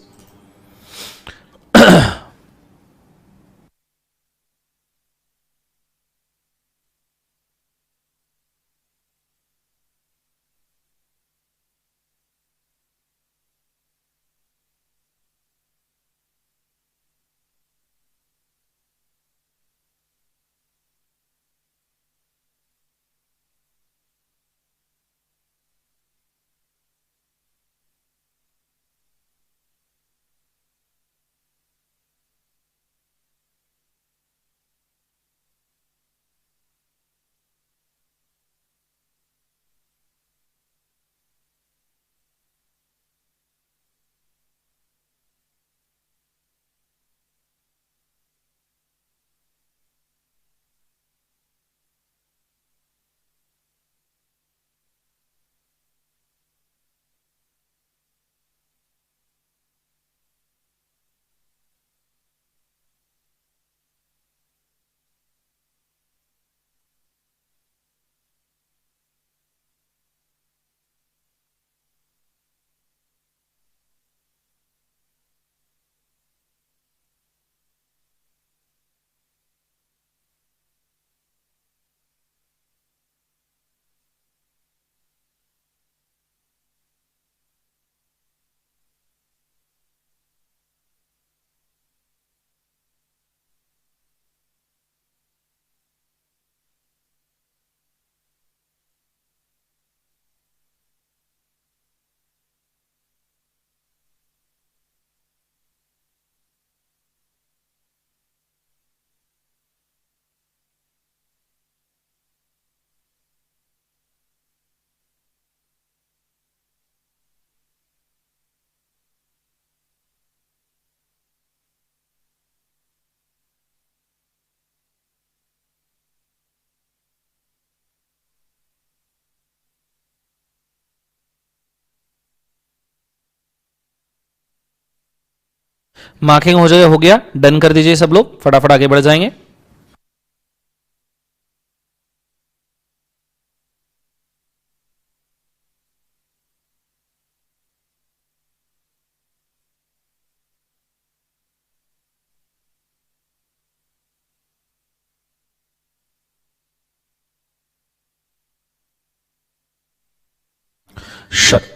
मार्किंग हो जाए, हो गया, डन कर दीजिए सब लोग, फटाफट आगे बढ़ जाएंगे।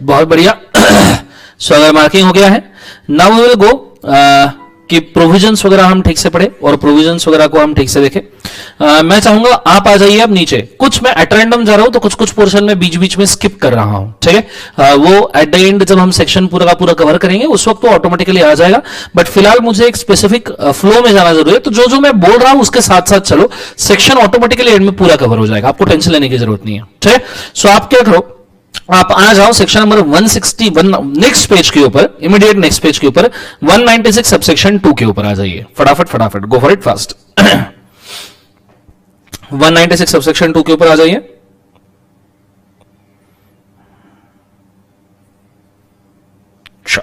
बहुत बढ़िया। सो अगर मार्किंग हो गया है, नाउ वी विल गो कि प्रोविजंस वगैरह हम ठीक से पढ़े और प्रोविजंस वगैरह को हम ठीक से देखें। मैं चाहूंगा आप आ जाइए अब नीचे, कुछ मैं एट रैंडम जा रहा हूं तो कुछ कुछ पोर्शन में बीच बीच में स्किप कर रहा हूं, ठीक है। वो एट द एंड जब हम सेक्शन पूरा का पूरा कवर करेंगे उस वक्त तो ऑटोमेटिकली आ जाएगा, बट फिलहाल मुझे एक स्पेसिफिक फ्लो में जाना जरूरी है, तो जो जो मैं बोल रहा हूं उसके साथ साथ चलो, सेक्शन ऑटोमेटिकली एंड में पूरा कवर हो जाएगा, आपको टेंशन लेने की जरूरत नहीं है, ठीक है। सो आप क्या करो, आप आ जाओ सेक्शन नंबर 161 नेक्स्ट पेज के ऊपर, इमीडिएट नेक्स्ट पेज के ऊपर 196 सबसेक्शन 2 के ऊपर आ जाइए, फटाफट फटाफट, गो फॉर इट फास्ट। 196 सबसेक्शन 2 के ऊपर आ जाइए। अच्छा,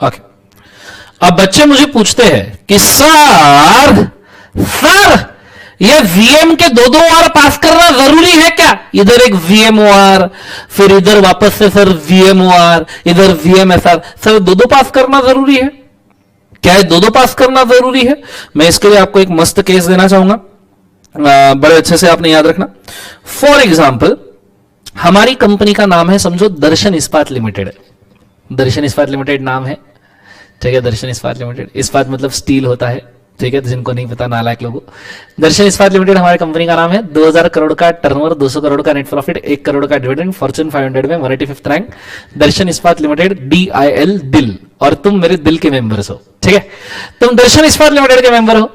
ओके। अब बच्चे मुझे पूछते हैं कि सर ये वीएम के दो बार पास करना जरूरी है क्या? इधर एक वीएमओआर, फिर इधर वापस से सर वीएमओआर, इधर वीएमएसआर, सर दो पास करना जरूरी है क्या? है दो पास करना जरूरी है? मैं इसके लिए आपको एक मस्त केस देना चाहूंगा, बड़े अच्छे से आपने याद रखना। फॉर एग्जाम्पल, हमारी कंपनी का नाम है, समझो दर्शन इस्पात लिमिटेड। दर्शन इस्पात लिमिटेड नाम है, ठीक है। दर्शन इस्पात लिमिटेड, इस्पात मतलब स्टील होता है, ठीक है। तो जिनको नहीं पता नालायक लोगों, दर्शन इस्पात लिमिटेड हमारी कंपनी का नाम है। 2000 करोड़ का टर्नओवर, 200 करोड़ का नेट प्रॉफिट, 1 करोड़ का डिविडेंड, फॉर्च्यून 500 में 185th रैंक, दर्शन इस्पात लिमिटेड, DIL दिल, और तुम मेरे दिल के मेंबर्स हो, ठीक है। तुम दर्शन इस्पात लिमिटेड के मेंबर हो।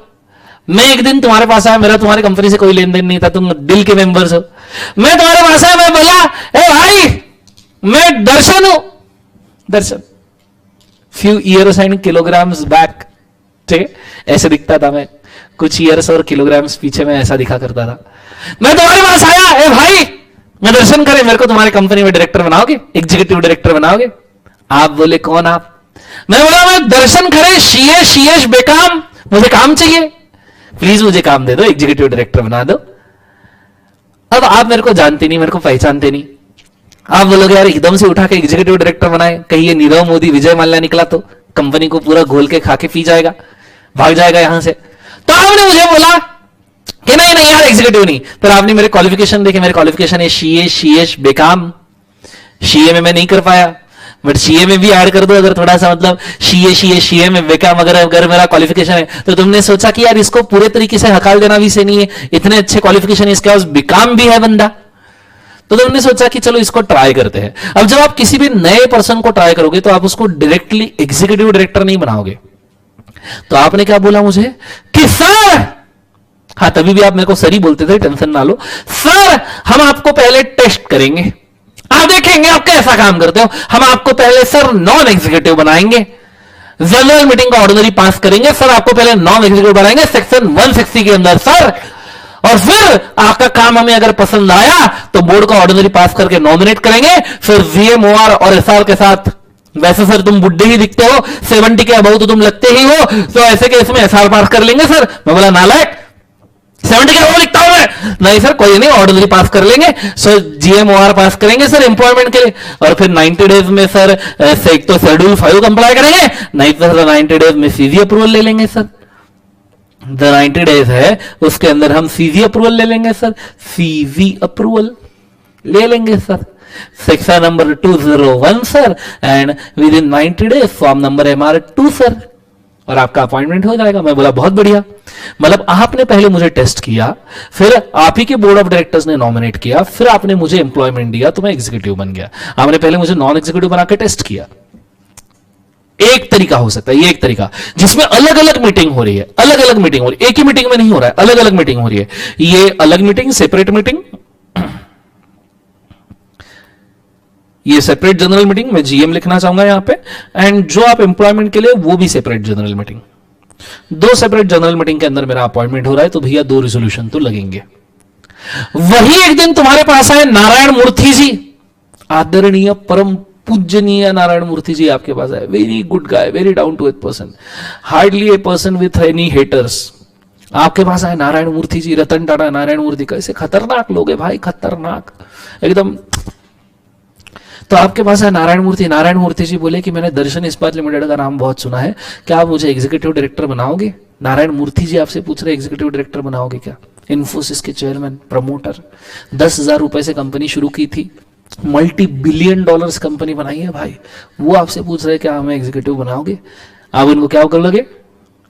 मैं एक दिन तुम्हारे पास आया, मेरा तुम्हारी कंपनी से कोई लेन देन नहीं था, तुम दिल के मेंबर्स हो। मैं तुम्हारे पास आया, मैं बोला ए भाई मैं दर्शन हूं। Darshan few years and kilograms back, ठीक है, ऐसे दिखता था मैं, कुछ ईयर्स और किलोग्राम्स पीछे मैं ऐसा दिखा करता था। मैं तुम्हारे पास आया, ए भाई मैं दर्शन करे, मेरे को तुम्हारी कंपनी में डायरेक्टर बनाओगे, एग्जीक्यूटिव डायरेक्टर बनाओगे? आप बोले कौन आप? मैं बोला मैं दर्शन करे, शीएश बेकाम, मुझे काम चाहिए, प्लीज मुझे काम दे दो, एग्जीक्यूटिव डायरेक्टर बना दो। अब आप मेरे को जानते नहीं, मेरे को पहचानते नहीं, आप बोलोगे यार एकदम से उठा के एग्जीक्यूटिव डायरेक्टर बनाए, कहीं ये नीरव मोदी, विजय माल्या निकला तो कंपनी को पूरा घोल के खा के पी जाएगा, भाग जाएगा यहां से। तो आपने मुझे बोला कि नहीं नहीं यार एग्जीक्यूटिव नहीं। फिर आपने मेरे क्वालिफिकेशन देखे, मेरे क्वालिफिकेशन है शीएश बेकाम, शीए में मैं नहीं कर पाया, बट सीए में भी ऐड कर दो अगर थोड़ा सा, मतलब सीए में बेकाम अगर मेरा क्वालिफिकेशन है। तो तुमने सोचा कि यार इसको पूरे तरीके से हकाल देना भी सही नहीं है, इतने अच्छे क्वालिफिकेशन इसके पास, बेकाम भी है बंदा। तो तुमने सोचा कि चलो इसको ट्राई करते हैं। अब जब आप किसी भी नए पर्सन को ट्राई करोगे तो आप उसको डायरेक्टली एग्जीक्यूटिव डायरेक्टर नहीं बनाओगे। तो आपने क्या बोला मुझे कि सर, हाँ तभी भी आप मेरे को सर ही बोलते थे, टेंशन ना लो, सर हम आपको पहले टेस्ट करेंगे, आप देखेंगे आप कैसा काम करते हो, हम आपको पहले सर नॉन एग्जीक्यूटिव बनाएंगे, जनरल मीटिंग का ऑर्डिनरी पास करेंगे, सर आपको पहले नॉन एग्जीक्यूटिव बनाएंगे सेक्शन 160 के अंदर सर, और फिर आपका काम हमें अगर पसंद आया तो बोर्ड का ऑर्डिनरी पास करके नॉमिनेट करेंगे, फिर वीएमओआर और एसआर के साथ। वैसे सर तुम बुड्ढे ही दिखते हो, 70 के अबव तो तुम लगते ही हो, तो ऐसे केस में एसआर पास कर लेंगे सर। मैं बोला नालायक, 70 के अबव लिखता हूं मैं, नहीं सर कोई नहीं, ऑर्डिनरी पास कर लेंगे सर, जीएमओआर पास करेंगे सर एम्प्लॉयमेंट के लिए, और फिर 90 डेज में सर एक तो शेड्यूल 5 कंप्लाई करेंगे, नहीं तो सर 90 डेज में सीजी अप्रूवल ले लेंगे सर। 90 डेज है उसके अंदर हम सीजी अप्रूवल ले लेंगे सर, सीजी अप्रूवल ले लेंगे sir, section number 201 sir, and with in 90 days form number MR2 sir, और आपका अपॉइंटमेंट हो जाएगा। मैं बोला बहुत बढ़िया, मतलब आपने पहले मुझे टेस्ट किया, फिर आप ही के बोर्ड ऑफ डायरेक्टर्स ने नॉमिनेट किया, फिर आपने मुझे एम्प्लॉयमेंट दिया तो मैं एग्जीक्यूटिव बन गया। आपने पहले मुझे नॉन एग्जीक्यूटिव बना के टेस्ट किया। एक तरीका हो सकता है, ये एक तरीका जिसमें अलग अलग मीटिंग हो रही है, अलग अलग मीटिंग हो रही है, एक ही मीटिंग में नहीं हो रहा है, अलग अलग मीटिंग हो रही है। ये अलग मीटिंग, सेपरेट मीटिंग, ये सेपरेट जनरल मीटिंग, मैं जीएम लिखना चाहूंगा यहां पे, एंड जो आप एम्प्लॉयमेंट के लिए वो भी सेपरेट जनरल मीटिंग। दो सेपरेट जनरल मीटिंग के अंदर मेरा अपॉइंटमेंट हो रहा है, तो भैया 2 रिजोल्यूशन तो लगेंगे। वही एक दिन तुम्हारे पास आए नारायण मूर्ति जी, आदरणीय परम पूजनीय नारायण मूर्ति जी आपके पास आए, very good guy, very down to earth person, hardly a person with any haters. आपके पास आए नारायण मूर्ति जी, रतन टाटा नारायण मूर्ति, कैसे खतरनाक लोग है भाई, खतरनाक एकदम। तो आपके पास है नारायण मूर्ति जी बोले कि मैंने दर्शन इस्पात लिमिटेड का नाम बहुत सुना है, क्या आप मुझे एग्जीक्यूटिव डायरेक्टर बनाओगे? नारायण मूर्ति जी आपसे पूछ रहे एग्जीक्यूटिव डायरेक्टर बनाओगे क्या? इन्फोसिस के चेयरमैन, प्रमोटर, 10,000 रुपए से कंपनी शुरू की थी, $multi-billion कंपनी बनाई है भाई, वो आपसे पूछ रहे क्या हमें एग्जीक्यूटिव बनाओगे? आप उनको क्या कर लोगे?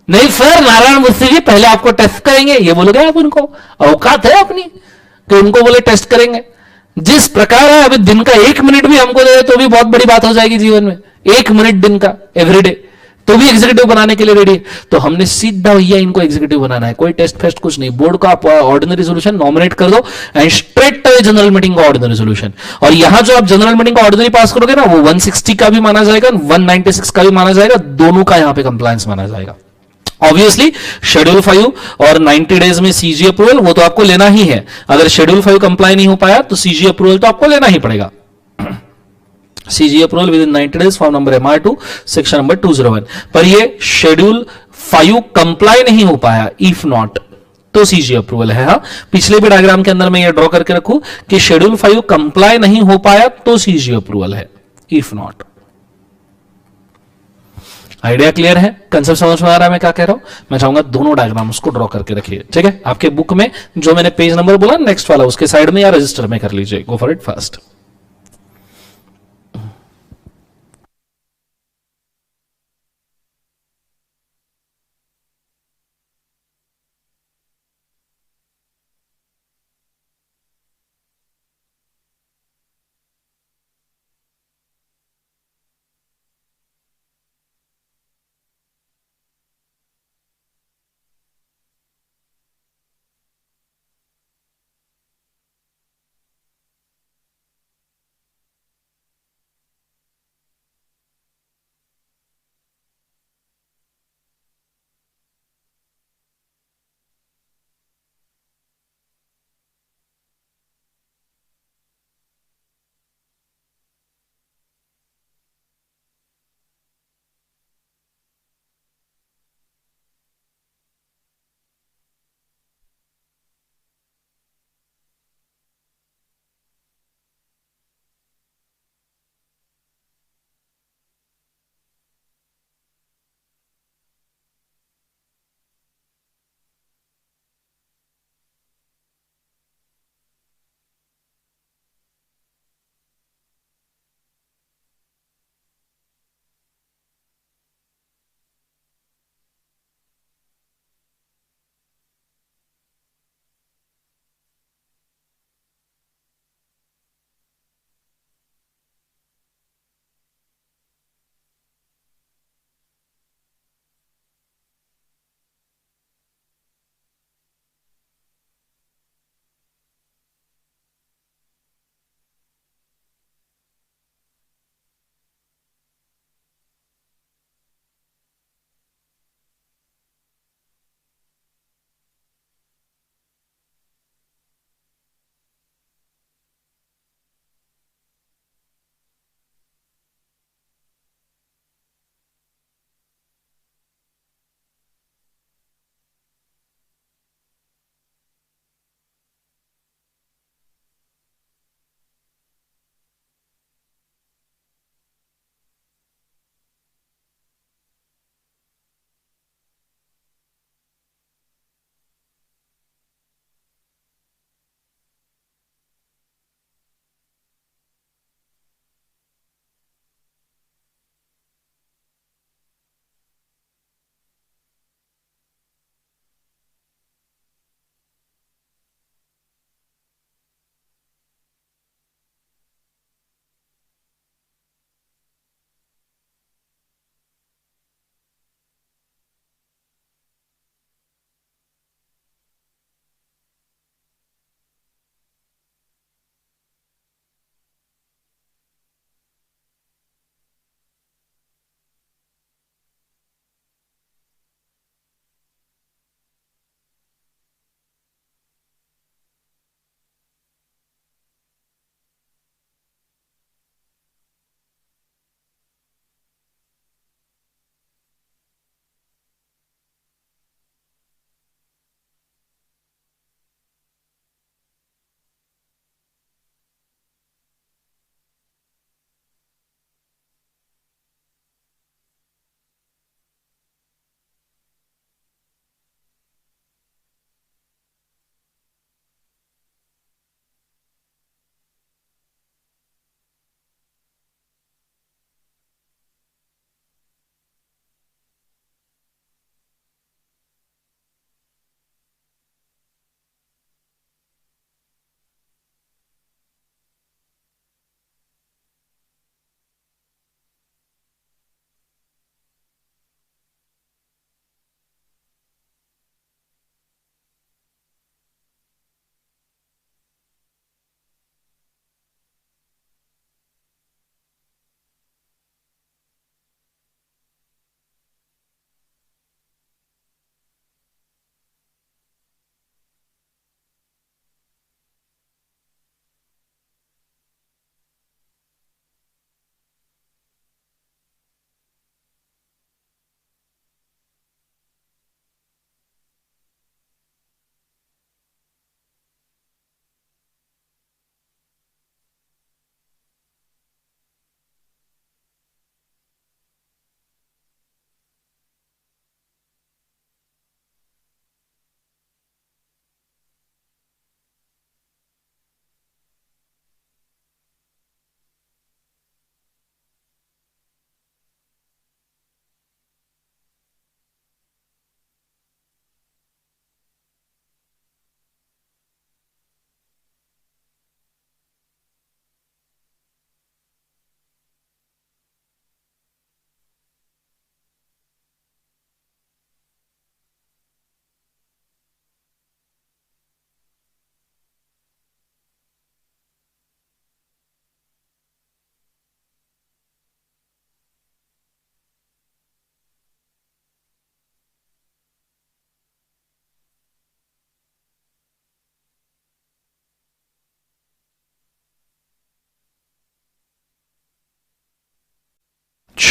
नहीं सर नारायण मूर्ति जी पहले आपको टेस्ट करेंगे, ये बोलोगे आप उनको? औकात है अपनी कि उनको बोले टेस्ट करेंगे? जिस प्रकार है अभी दिन का 1 मिनट भी हमको दे तो भी बहुत बड़ी बात हो जाएगी जीवन में, 1 मिनट दिन का एवरीडे, तो भी एग्जीक्यूटिव बनाने के लिए रेडी। तो हमने सीधा भैया इनको एग्जीक्यूटिव बनाना है, कोई टेस्ट फेस्ट कुछ नहीं, बोर्ड का ऑर्डिनरी रेजोल्यूशन नॉमिनेट कर दो and straight away general meeting का ऑर्डिनरी रेजोल्यूशन। और यहां जो आप जनरल मीटिंग का ऑर्डिनरी पास करोगे ना, वो 160 का भी माना जाएगा, 196 का भी माना जाएगा, दोनों का यहां पे कंप्लायंस माना जाएगा। ऑब्वियसली शेड्यूल 5 और 90 डेज में सीजी अप्रूवल वो तो आपको लेना ही है। अगर शेड्यूल 5 कंप्लाई नहीं हो पाया तो सीजी अप्रूवल तो आपको लेना ही पड़ेगा। CG approval with in 90 days, form number MR2 section number 201। पर ये शेड्यूल 5 कंप्लाई नहीं हो पाया, इफ नॉट तो सीजी अप्रूवल है। हाँ, पिछले भी डायग्राम के अंदर मैं ये ड्रॉ करके रखूं कि शेड्यूल 5 कंप्लाई नहीं हो पाया तो सीजी अप्रूवल है, इफ नॉट। आइडिया क्लियर है? कंसेप्ट समझ में आ रहा है मैं क्या कह रहा हूं? मैं चाहूंगा दोनों डायग्राम्स को ड्रॉ करके रखिए, ठीक है? आपके बुक में जो मैंने पेज नंबर बोला नेक्स्ट वाला उसके साइड में या रजिस्टर में कर लीजिए। गो फॉर इट फास्ट।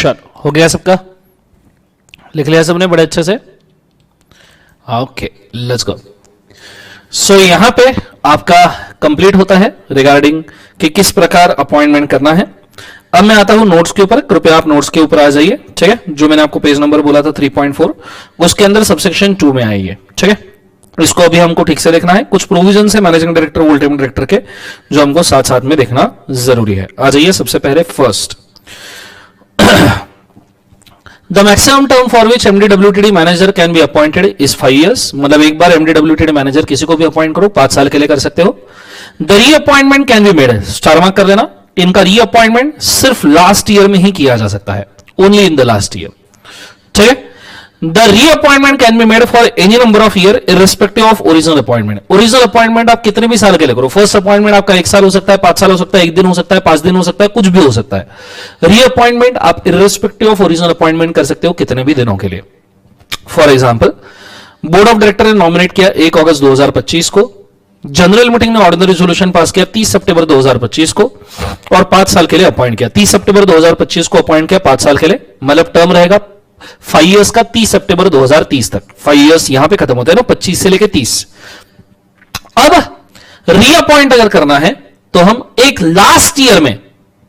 श्योर हो गया सबका, लिख लिया सबने बड़े अच्छे से, ओके लेट्स गो। सो यहां पे आपका कंप्लीट होता है रिगार्डिंग कि किस प्रकार अपॉइंटमेंट करना है। अब मैं आता हूं नोट्स के ऊपर, कृपया आप नोट्स के ऊपर आ जाइए, ठीक है। जो मैंने आपको पेज नंबर बोला था 3.4 उसके अंदर सबसेक्शन 2 में आइए, ठीक है। इसको अभी हमको ठीक से देखना है, कुछ प्रोविजन है मैनेजिंग डायरेक्टर वोल्ट डायरेक्टर के जो हमको साथ साथ में देखना जरूरी है। आ जाइए सबसे पहले first, the maximum term for which MD WTD manager can be appointed is 5 years। मतलब एक बार एमडीडब्ल्यूटीडी मैनेजर किसी को भी अपॉइंट करो 5 साल के लिए कर सकते हो। The reappointment can be made, star mark कर देना, इनका रीअपॉइंटमेंट सिर्फ लास्ट ईयर में ही किया जा सकता है, only in the last year, ठीक है। The reappointment can be made for any number of year irrespective of original appointment. Original appointment आप कितने भी साल के लिए करो, फर्स्ट अपॉइंटमेंट आपका 1 साल हो सकता है, 5 साल हो सकता है, 1 दिन हो सकता है, 5 दिन हो सकता है, कुछ भी हो सकता है। रीअपॉइंटमेंट आप इररिस्पेक्टिव ऑफ ओरिजिनल अपॉइंटमेंट कर सकते हो कितने भी दिनों के लिए। For example, board of director ने नॉमिनेट किया 1 अगस्त 2025 को, जनरल मीटिंग ने ऑर्डिनरी रेजोल्यूशन पास किया 30 सितंबर 2025 को और 5 साल के लिए अपॉइंट किया। 30 सितंबर 2025 को अपॉइंट किया 5 साल के लिए, मतलब टर्म रहेगा 5 years का 30 सितंबर 2030 तक। 5 years यहां पे खत्म होता है ना, 25 से लेके 30। अब रीअपॉइंट अगर करना है तो हम एक लास्ट ईयर में,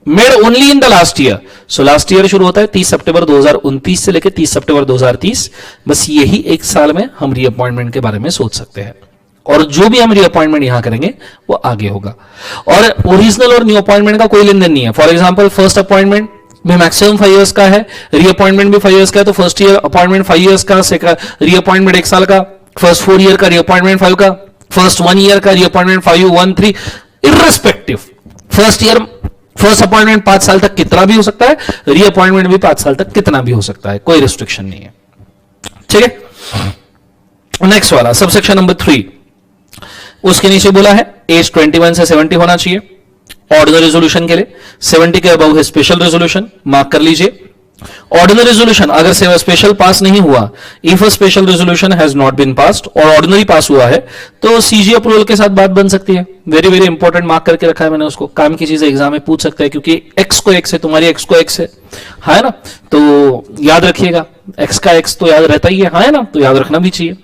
made only in the last year, so last year शुरू होता है 30 सितंबर 2029 से लेके 30 सितंबर 2030। बस यही एक साल में हम रीअपॉइंटमेंट के बारे में सोच सकते हैं, और जो भी हम रीअपॉइंटमेंट यहां करेंगे वो आगे होगा। और ओरिजिनल और न्यू अपॉइंटमेंट का कोई लेन देन नहीं है। फॉर एग्जांपल, फर्स्ट अपॉइंटमेंट में मैक्सिमम 5 years का है, रीअपॉइंटमेंट भी 5 years का है, तो फर्स्ट ईयर अपॉइंटमेंट 5 years का, रीअपॉइंटमेंट 1 साल का, फर्स्ट 4 year का रीअपॉइंटमेंट 5 का, फर्स्ट 1 year का reappointment 5, 1, 3 irrespective. First year first appointment 5 साल तक कितना भी हो सकता है, रीअपॉइंटमेंट भी 5 साल तक कितना भी हो सकता है, कोई रिस्ट्रिक्शन नहीं है, ठीक है। नेक्स्ट वाला सबसेक्शन नंबर 3, उसके नीचे बोला है एज 21 से 70 होना चाहिए ऑर्डिनरी रेजोल्यूशन के लिए, 70 के अबव है स्पेशल रेजोल्यूशन, मार्क कर लीजिए। ऑर्डिनरी रेजोल्यूशन अगर से स्पेशल पास नहीं हुआ, if a special resolution has not been passed और ऑर्डिनरी पास हुआ है तो सीजी अप्रूवल के साथ बात बन सकती है। वेरी वेरी इंपॉर्टेंट, मार्क करके रखा है मैंने उसको, काम की चीजें एग्जाम में पूछ सकते हैं, क्योंकि एक्स को एक्स है, तुम्हारी एक्स को एक्स है ना, तो याद रखिएगा, एक्स का एक्स तो याद रहता ही है ना, तो याद रखना भी चाहिए।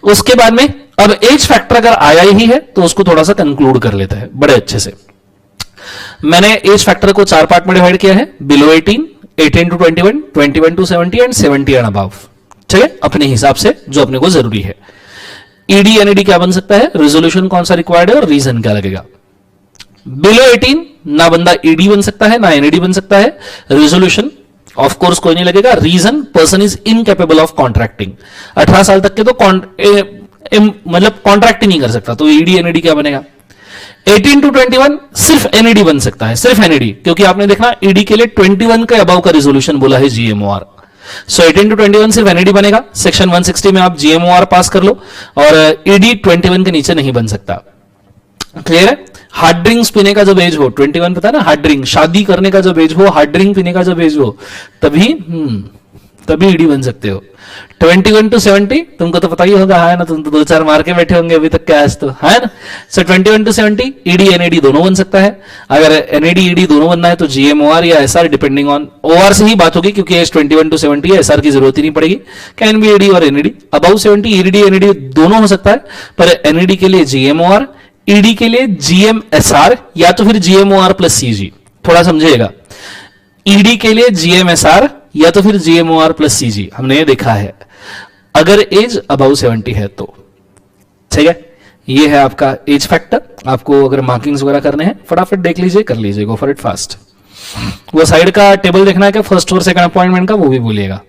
उसके बाद में अब एज फैक्टर अगर आया ही है तो उसको थोड़ा सा कंक्लूड कर लेते हैं बड़े अच्छे से। मैंने एज फैक्टर को 4 पार्ट में डिवाइड किया है, below 18, 18 to 21, 21 to 70 and 70 and above, ठीक है, अपने हिसाब से जो अपने को जरूरी है। ईडी एनईडी क्या बन सकता है, रेजोल्यूशन कौन सा रिक्वायर्ड है और रीजन क्या लगेगा। बिलो 18 ना बंदा ईडी बन सकता है ना एनईडी बन सकता है, रेजोल्यूशन ऑफ कोर्स कोई नहीं लगेगा, reason person is incapable of contracting. 18 साल तक के तो मतलब कॉन्ट्रैक्ट ही नहीं कर सकता, तो ईडी एनईडी क्या बनेगा। 18 टू 21 सिर्फ एनईडी बन सकता है, सिर्फ एनईडी, क्योंकि आपने देखना ईडी के लिए 21 के अबव का रेजोल्यूशन बोला है जीएमओआर। सो 18 टू 21 सिर्फ एनईडी बनेगा। सेक्शन 160 में आप जीएमओआर पास कर लो, और ईडी 21 के नीचे नहीं बन सकता। क्लियर है। हार्ड ड्रिंक्स पीने का जब एज हो, 21 पता है ना, हार्ड ड्रिंक, शादी करने का जब एज हो, हार्ड ड्रिंक पीने का जब एज हो, तभी तभी ईडी बन सकते हो। 21 टू 70 तुमको तो पता ही होगा, है ना, तुम तो 2-4 मार के बैठे होंगे अभी तक क्या है, तो है ना। सो 21 टू 70 ईडी एनईडी दोनों बन सकता है। अगर एनईडी ईडी दोनों बनना है तो जीएमओआर या एसआर, डिपेंडिंग ऑन, ओआर से ही बात होगी क्योंकि एज 21 टू 70 है, एसआर की जरूरत ही नहीं पड़ेगी। कैन बी ईडी और एनईडी। अबव 70 ईडी एनईडी दोनों हो सकता है, पर एनईडी के लिए जीएमओआर, ईडी के लिए जीएमएसआर या तो फिर जीएमओआर प्लस सीजी। थोड़ा समझिएगा, ईडी के लिए जीएमएसआर या तो फिर जीएमओआर प्लस सीजी, हमने ये देखा है अगर एज अबाउ 70 है तो, ठीक है। ये है आपका एज फैक्टर। आपको अगर मार्किंग्स वगैरह करने हैं फटाफट देख लीजिए, कर लीजिए, गो फॉर इट फास्ट। वो साइड का टेबल देखना है क्या, फर्स्ट और सेकंड अपॉइंटमेंट का, वो भी बोलिएगा।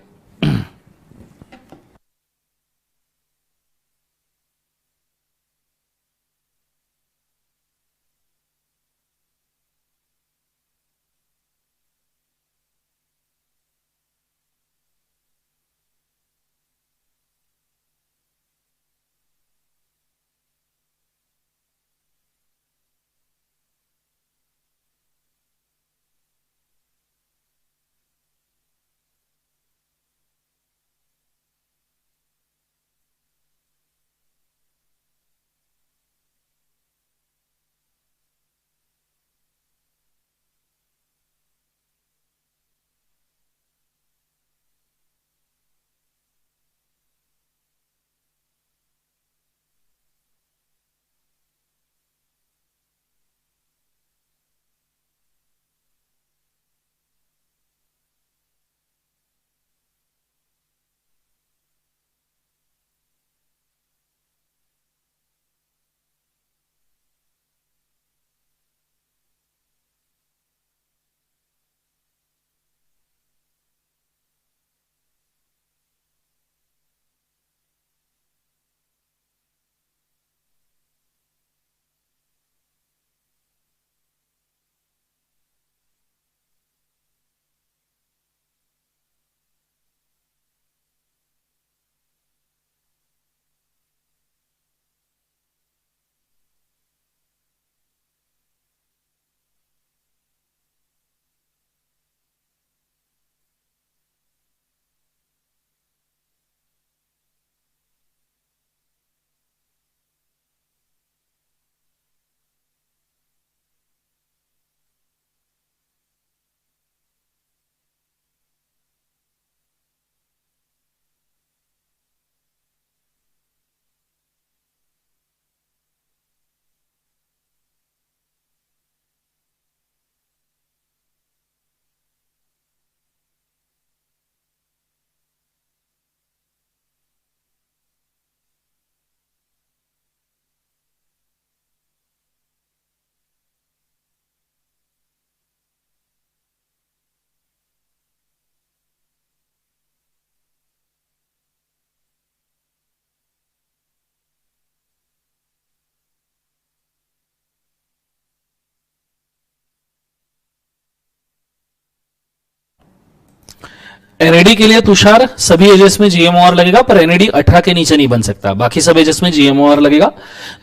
एनएडी के लिए तुषार सभी एजेस में जीएमओआर लगेगा, पर एनएडी 18 के नीचे नहीं बन सकता, बाकी सब एजेस में जीएमओआर लगेगा।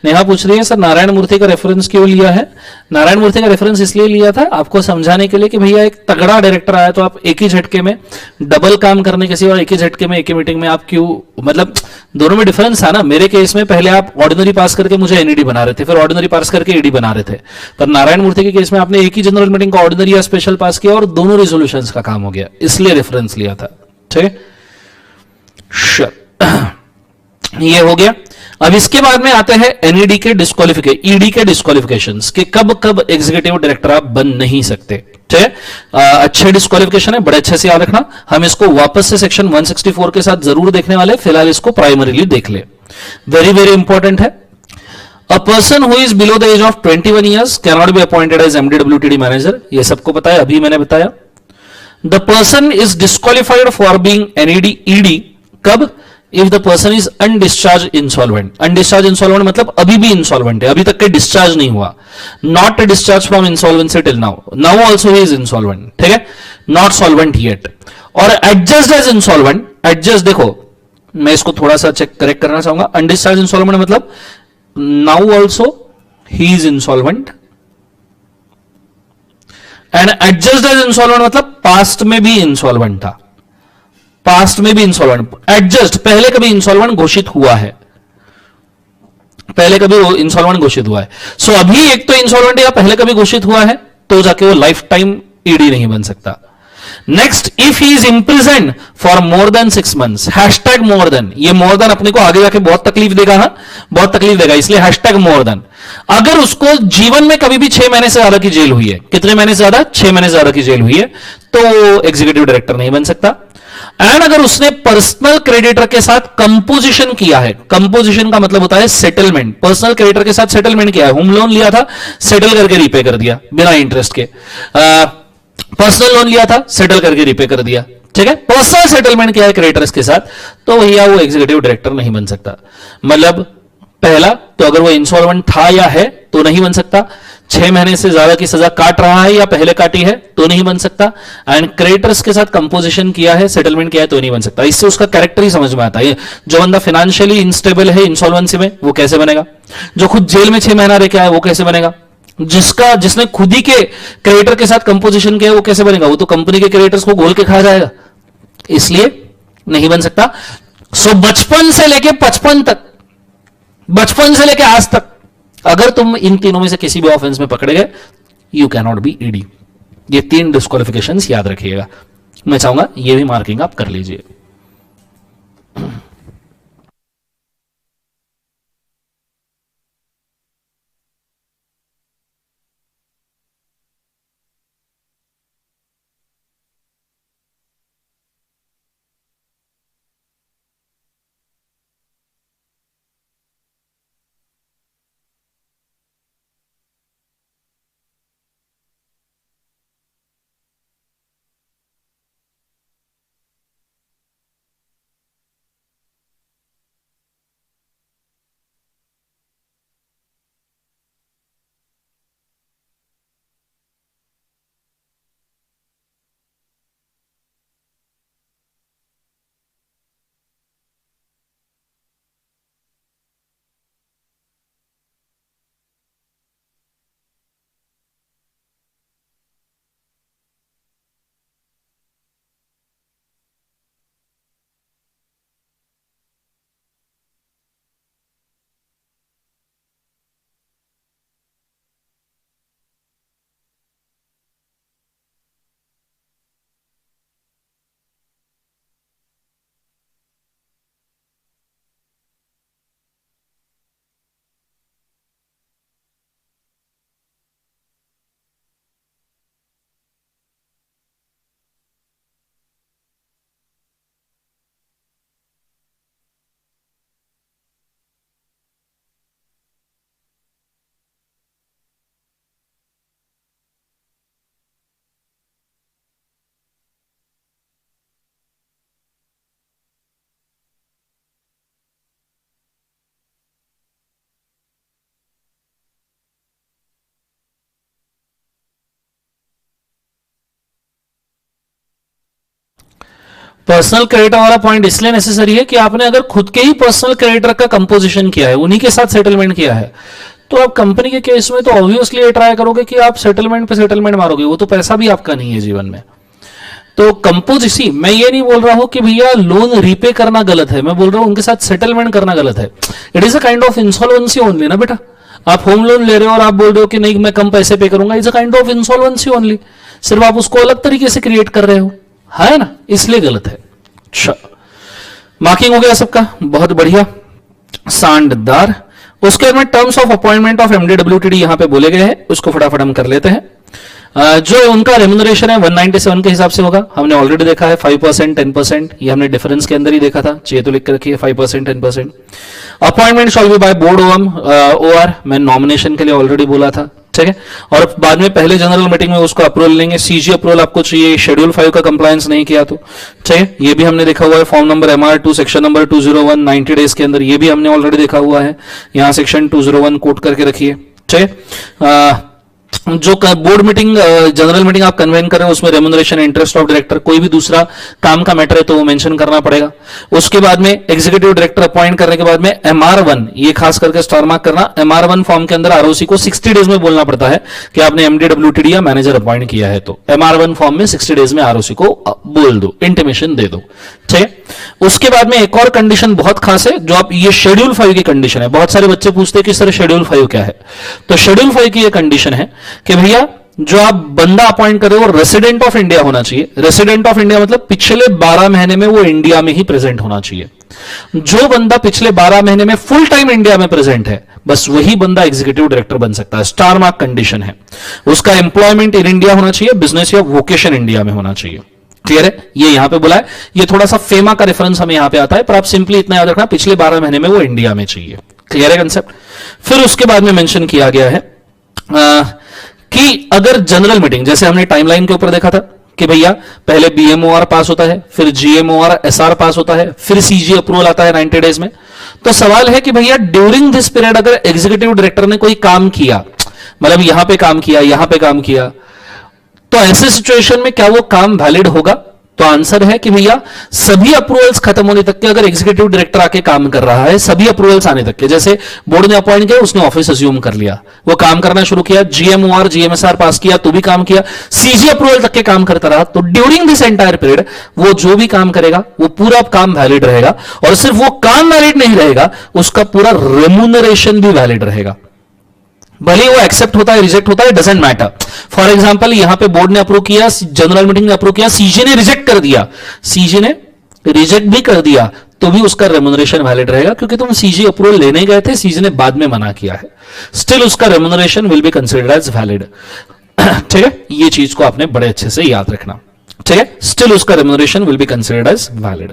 नेहा पूछ रही है सर नारायण मूर्ति का रेफरेंस क्यों लिया है? नारायण मूर्ति का रेफरेंस इसलिए लिया था आपको समझाने के लिए कि भैया एक तगड़ा डायरेक्टर आया तो आप एक ही झटके में डबल काम करने के सिवा एक ही झटके में एक ही मीटिंग में आप क्यों, मतलब दोनों में डिफरेंस था ना। मेरे केस में पहले आप ऑर्डिनरी पास करके मुझे एनईडी बना रहे थे, फिर ऑर्डिनरी पास करके ईडी बना रहे थे, पर नारायण मूर्ति के केस में आपने एक ही जनरल मीटिंग का ऑर्डिनरी या स्पेशल पास किया और दोनों रिजोल्यूशंस का काम हो गया, इसलिए रेफरेंस लिया था। ठीक है, ये हो गया। अब इसके बाद में आते हैं एनईडी के ईडी के डिस्क्वालिफिकेशंस कि कब कब एग्जीक्यूटिव डायरेक्टर आप बन नहीं सकते। ठीक है, अच्छे डिस्क्वालिफिकेशन है, बड़े अच्छे से याद रखना। हम इसको वापस से सेक्शन 164 के साथ जरूर देखने वाले, फिलहाल इसको प्राइमरीली देख ले। वेरी वेरी इंपॉर्टेंट है। A person who is below the age of 21 years can not be appointed as MD WTD manager, ये सबको पता है, अभी मैंने बताया। The person is disqualified for being NED ED कब? If the person is undischarge insolvent. Undischarge insolvent मतलब अभी भी इंसॉल्वेंट है, अभी तक के डिस्चार्ज नहीं हुआ, not discharge from insolvency till now, now also he is insolvent. ठीक है, नॉट सॉल्वेंट येट। और एडजस्ट एज इंसॉल्वेंट, एडजस्ट देखो मैं इसको थोड़ा सा चेक करेक्ट करना चाहूंगा। अनडिस्चार्ज इंसॉल्वेंट मतलब now also he is insolvent, and adjust as insolvent मतलब पास्ट में भी इंसॉल्वेंट था, पास्ट में भी इंसॉल्वेंट। एडजस्ट पहले कभी इंसॉल्वेंट घोषित हुआ है, पहले कभी वो इंसॉल्वेंट घोषित हुआ है। सो अभी एक तो इंसॉल्वेंट या पहले कभी घोषित हुआ है तो जाके वो लाइफ टाइम ईडी नहीं बन सकता। Next, if he is imprison for more than 6 months, hashtag more than, ये मोर देन अपने को आगे जाके बहुत तकलीफ देगा, हाँ बहुत तकलीफ देगा, इसलिए हैशटैग मोर देन। अगर उसको जीवन में कभी भी 6 महीने से ज्यादा की जेल हुई है, कितने महीने से ज्यादा? 6 महीने से ज्यादा की जेल हुई है, तो एग्जीक्यूटिव डायरेक्टर नहीं बन सकता। एंड अगर उसने पर्सनल क्रेडिटर के साथ कंपोजिशन किया है, कंपोजिशन का मतलब होता है सेटलमेंट, पर्सनल क्रेडिटर के साथ सेटलमेंट किया है, होम लोन लिया था सेटल करके रीपे कर दिया बिना इंटरेस्ट के, पर्सनल लोन लिया था सेटल करके रीपे कर दिया, ठीक है, पर्सनल सेटलमेंट किया है क्रेडिटर्स के साथ, तो भैया वो एग्जीक्यूटिव डायरेक्टर नहीं बन सकता। मतलब पहला तो अगर वो इंसॉल्वेंट था या है तो नहीं बन सकता, 6 महीने से ज्यादा की सजा काट रहा है या पहले काटी है तो नहीं बन सकता, एंड क्रेडिटर्स के साथ कंपोजिशन किया है, सेटलमेंट किया है तो नहीं बन सकता। इससे उसका कैरेक्टर ही समझ में आता है। जो बंदा फाइनेंशियली इंस्टेबल है इंसॉल्वेंसी में, वो कैसे बनेगा? जो खुद जेल में 6 महीना रह के आया वो कैसे बनेगा? जिसने खुद ही के क्रेडिटर के साथ कंपोजिशन किया वो कैसे बनेगा? वो तो कंपनी के क्रेडिटर्स को घोल के खा जाएगा, इसलिए नहीं बन सकता। सो बचपन से लेके 55 तक, बचपन से लेके आज तक अगर तुम इन तीनों में से किसी भी ऑफेंस में पकड़े गए, you can not B ED. ये 3 डिस्क्वालिफिकेशंस याद रखिएगा, मैं चाहूंगा ये भी मार्किंग आप कर लीजिए। पर्सनल क्रेडिटर वाला पॉइंट इसलिए नेसेसरी है कि आपने अगर खुद के ही पर्सनल क्रेडिटर का कंपोजिशन किया है, उन्हीं के साथ सेटलमेंट किया है, तो आप कंपनी के केस में तो ऑब्वियसली ये ट्राई करोगे कि आप सेटलमेंट पे सेटलमेंट मारोगे, वो तो पैसा भी आपका नहीं है जीवन में। तो कंपोजिसी, मैं ये नहीं बोल रहा हूं कि भैया लोन रीपे करना गलत है, मैं बोल रहा हूं उनके साथ सेटलमेंट करना गलत है। It is a kind of insolvency only ना बेटा। आप होम लोन ले रहे हो और आप बोल रहे हो कि नहीं मैं कम पैसे पे करूंगा, it's a kind of insolvency only. सिर्फ आप उसको अलग तरीके से क्रिएट कर रहे हो, है ना, इसलिए गलत है। अच्छा, मार्किंग हो गया सबका, बहुत बढ़िया, शानदार। उसके बाद टर्म्स ऑफ अपॉइंटमेंट ऑफ एमडीडब्ल्यूटीडी यहां पे बोले गए हैं, उसको फटाफट हम कर लेते हैं। जो उनका रेम्यूनरेशन है 197 के हिसाब से होगा, हमने ऑलरेडी देखा है 5% 10%, ये हमने डिफरेंस के अंदर ही देखा था, चाहिए तो लिख कर रखिए 5% 10%। Appointment shawl B by board OR, मैं नॉमिनेशन के लिए ऑलरेडी बोला था, ठीक है। और बाद में पहले जनरल मीटिंग में उसको अप्रूवल लेंगे, सीजी अप्रूवल आपको चाहिए, शेड्यूल 5 का कंप्लायंस नहीं किया तो, ठीक है, ये भी हमने देखा हुआ है। Form number MR2 section number 201 90 days के अंदर, ये भी हमने ऑलरेडी देखा हुआ है, यहां सेक्शन 201 कोट करके रखिए, ठीक है। जो बोर्ड मीटिंग जनरल मीटिंग आप कन्वेन कर रहे हो उसमें रेम्यूनरेशन, इंटरेस्ट ऑफ डायरेक्टर, कोई भी दूसरा काम का मैटर है तो वो मेंशन करना पड़ेगा। उसके बाद में एग्जीक्यूटिव डायरेक्टर अपॉइंट करने के बाद में MR1, ये खास करके स्टार मार्क करना, MR1 फॉर्म के अंदर आरओसी को 60 डेज में बोलना पड़ता है कि आपने एमडीडब्ल्यूटीडी या मैनेजर अपॉइंट किया है, तो MR1 फॉर्म में 60 डेज में आरओसी को बोल दो, इंटीमेशन दे दो, ठीक है। उसके बाद में एक और कंडीशन बहुत खास है, जो आप, ये शेड्यूल 5 की कंडीशन है। बहुत सारे बच्चे पूछते हैं कि सर शेड्यूल 5 क्या है, तो शेड्यूल 5 की ये कंडीशन है कि भैया जो आप बंदा अपॉइंट कर रहे हो रेसिडेंट ऑफ इंडिया होना चाहिए। रेसिडेंट ऑफ इंडिया मतलब पिछले 12 महीने में वो इंडिया में ही प्रेजेंट होना चाहिए। जो बंदा पिछले 12 महीने में फुल टाइम इंडिया में प्रेजेंट है, बस वही बंदा एग्जीक्यूटिव डायरेक्टर बन सकता है। स्टार मार्क कंडीशन है। उसका एम्प्लॉयमेंट इन इंडिया होना चाहिए, बिजनेस या वोकेशन इंडिया में होना चाहिए। क्लियर है, ये यहां पे बोला है। ये थोड़ा सा फेमा का रेफरेंस हमें यहां पे आता है, पर आप सिंपली इतना याद रखना पिछले 12 महीने में वो इंडिया में चाहिए। क्लियर है कंसेप्ट। फिर उसके बाद में मेंशन किया गया है कि अगर जनरल मीटिंग, जैसे हमने टाइमलाइन के ऊपर देखा था कि भैया पहले बीएमओआर पास होता है, फिर जीएमओआर एसआर पास होता है, फिर सीजी अप्रूवल आता है 90 डेज में। तो सवाल है कि भैया ड्यूरिंग दिस पीरियड अगर एग्जीक्यूटिव डायरेक्टर ने कोई काम किया, मतलब यहां पे काम किया, यहां पे काम किया, तो ऐसे सिचुएशन में क्या वो काम वैलिड होगा? तो आंसर है कि भैया सभी अप्रूवल्स खत्म होने तक के, अगर एग्जीक्यूटिव डायरेक्टर आके काम कर रहा है, सभी अप्रूवल्स आने तक के, जैसे बोर्ड ने अपॉइंट किया, उसने ऑफिस अज्यूम कर लिया, वो काम करना शुरू किया, जीएमओआर जीएमएसआर पास किया तो भी काम किया, सीजी अप्रूवल तक के काम करता रहा, तो ड्यूरिंग दिस एंटायर पीरियड वो जो भी काम करेगा वो पूरा काम वैलिड रहेगा। और सिर्फ वो काम वैलिड नहीं रहेगा, उसका पूरा रेम्यूनरेशन भी वैलिड रहेगा। भले वो एक्सेप्ट होता है, रिजेक्ट होता है, डजेंट मैटर। फॉर एग्जांपल यहां पे बोर्ड ने अप्रूव किया, जनरल मीटिंग ने अप्रूव किया, सीजी ने रिजेक्ट कर दिया, सीजी ने रिजेक्ट भी कर दिया, तो भी उसका रेम्यूनरेशन वैलिड रहेगा, क्योंकि तुम सीजी अप्रूवल लेने गए थे, सीजी ने बाद में मना किया है, स्टिल उसका remuneration will be considered as valid. ठीक है, ये चीज को आपने बड़े अच्छे से याद रखना। ठीक है, स्टिल उसका remuneration will be considered as valid.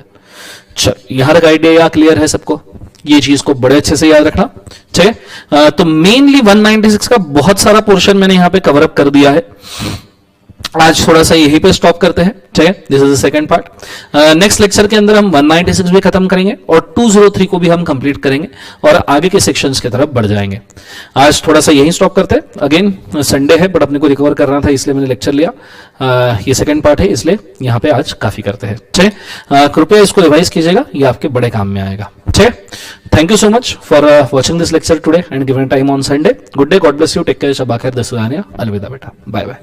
यहां तक आइडिया क्लियर है सबको? ये चीज को बड़े अच्छे से याद रखना। ठीक है, तो मेनली 196 का बहुत सारा पोर्शन मैंने यहां पे कवर अप कर दिया है। आज थोड़ा सा यहीं पे स्टॉप करते हैं। ठीक है, this is the second part. Next lecture के अंदर हम 196 भी खत्म करेंगे और 203 को भी हम कंप्लीट करेंगे और आगे के सेक्शंस की तरफ बढ़ जाएंगे। आज थोड़ा सा यहीं स्टॉप करते हैं। अगेन संडे है, बट अपने को रिकवर करना था, इसलिए मैंने लेक्चर लिया। ये सेकंड पार्ट है, इसलिए यहां पे आज काफी करते हैं। ठीक है, कृपया इसको रिवाइज कीजिएगा, ये आपके बड़े काम में आएगा। ठीक है, thank you so much for watching this lecture today and given time on Sunday. Good day, God bless you, take care, शब बखैर, दस अलविदा बेटा, बाय बाय।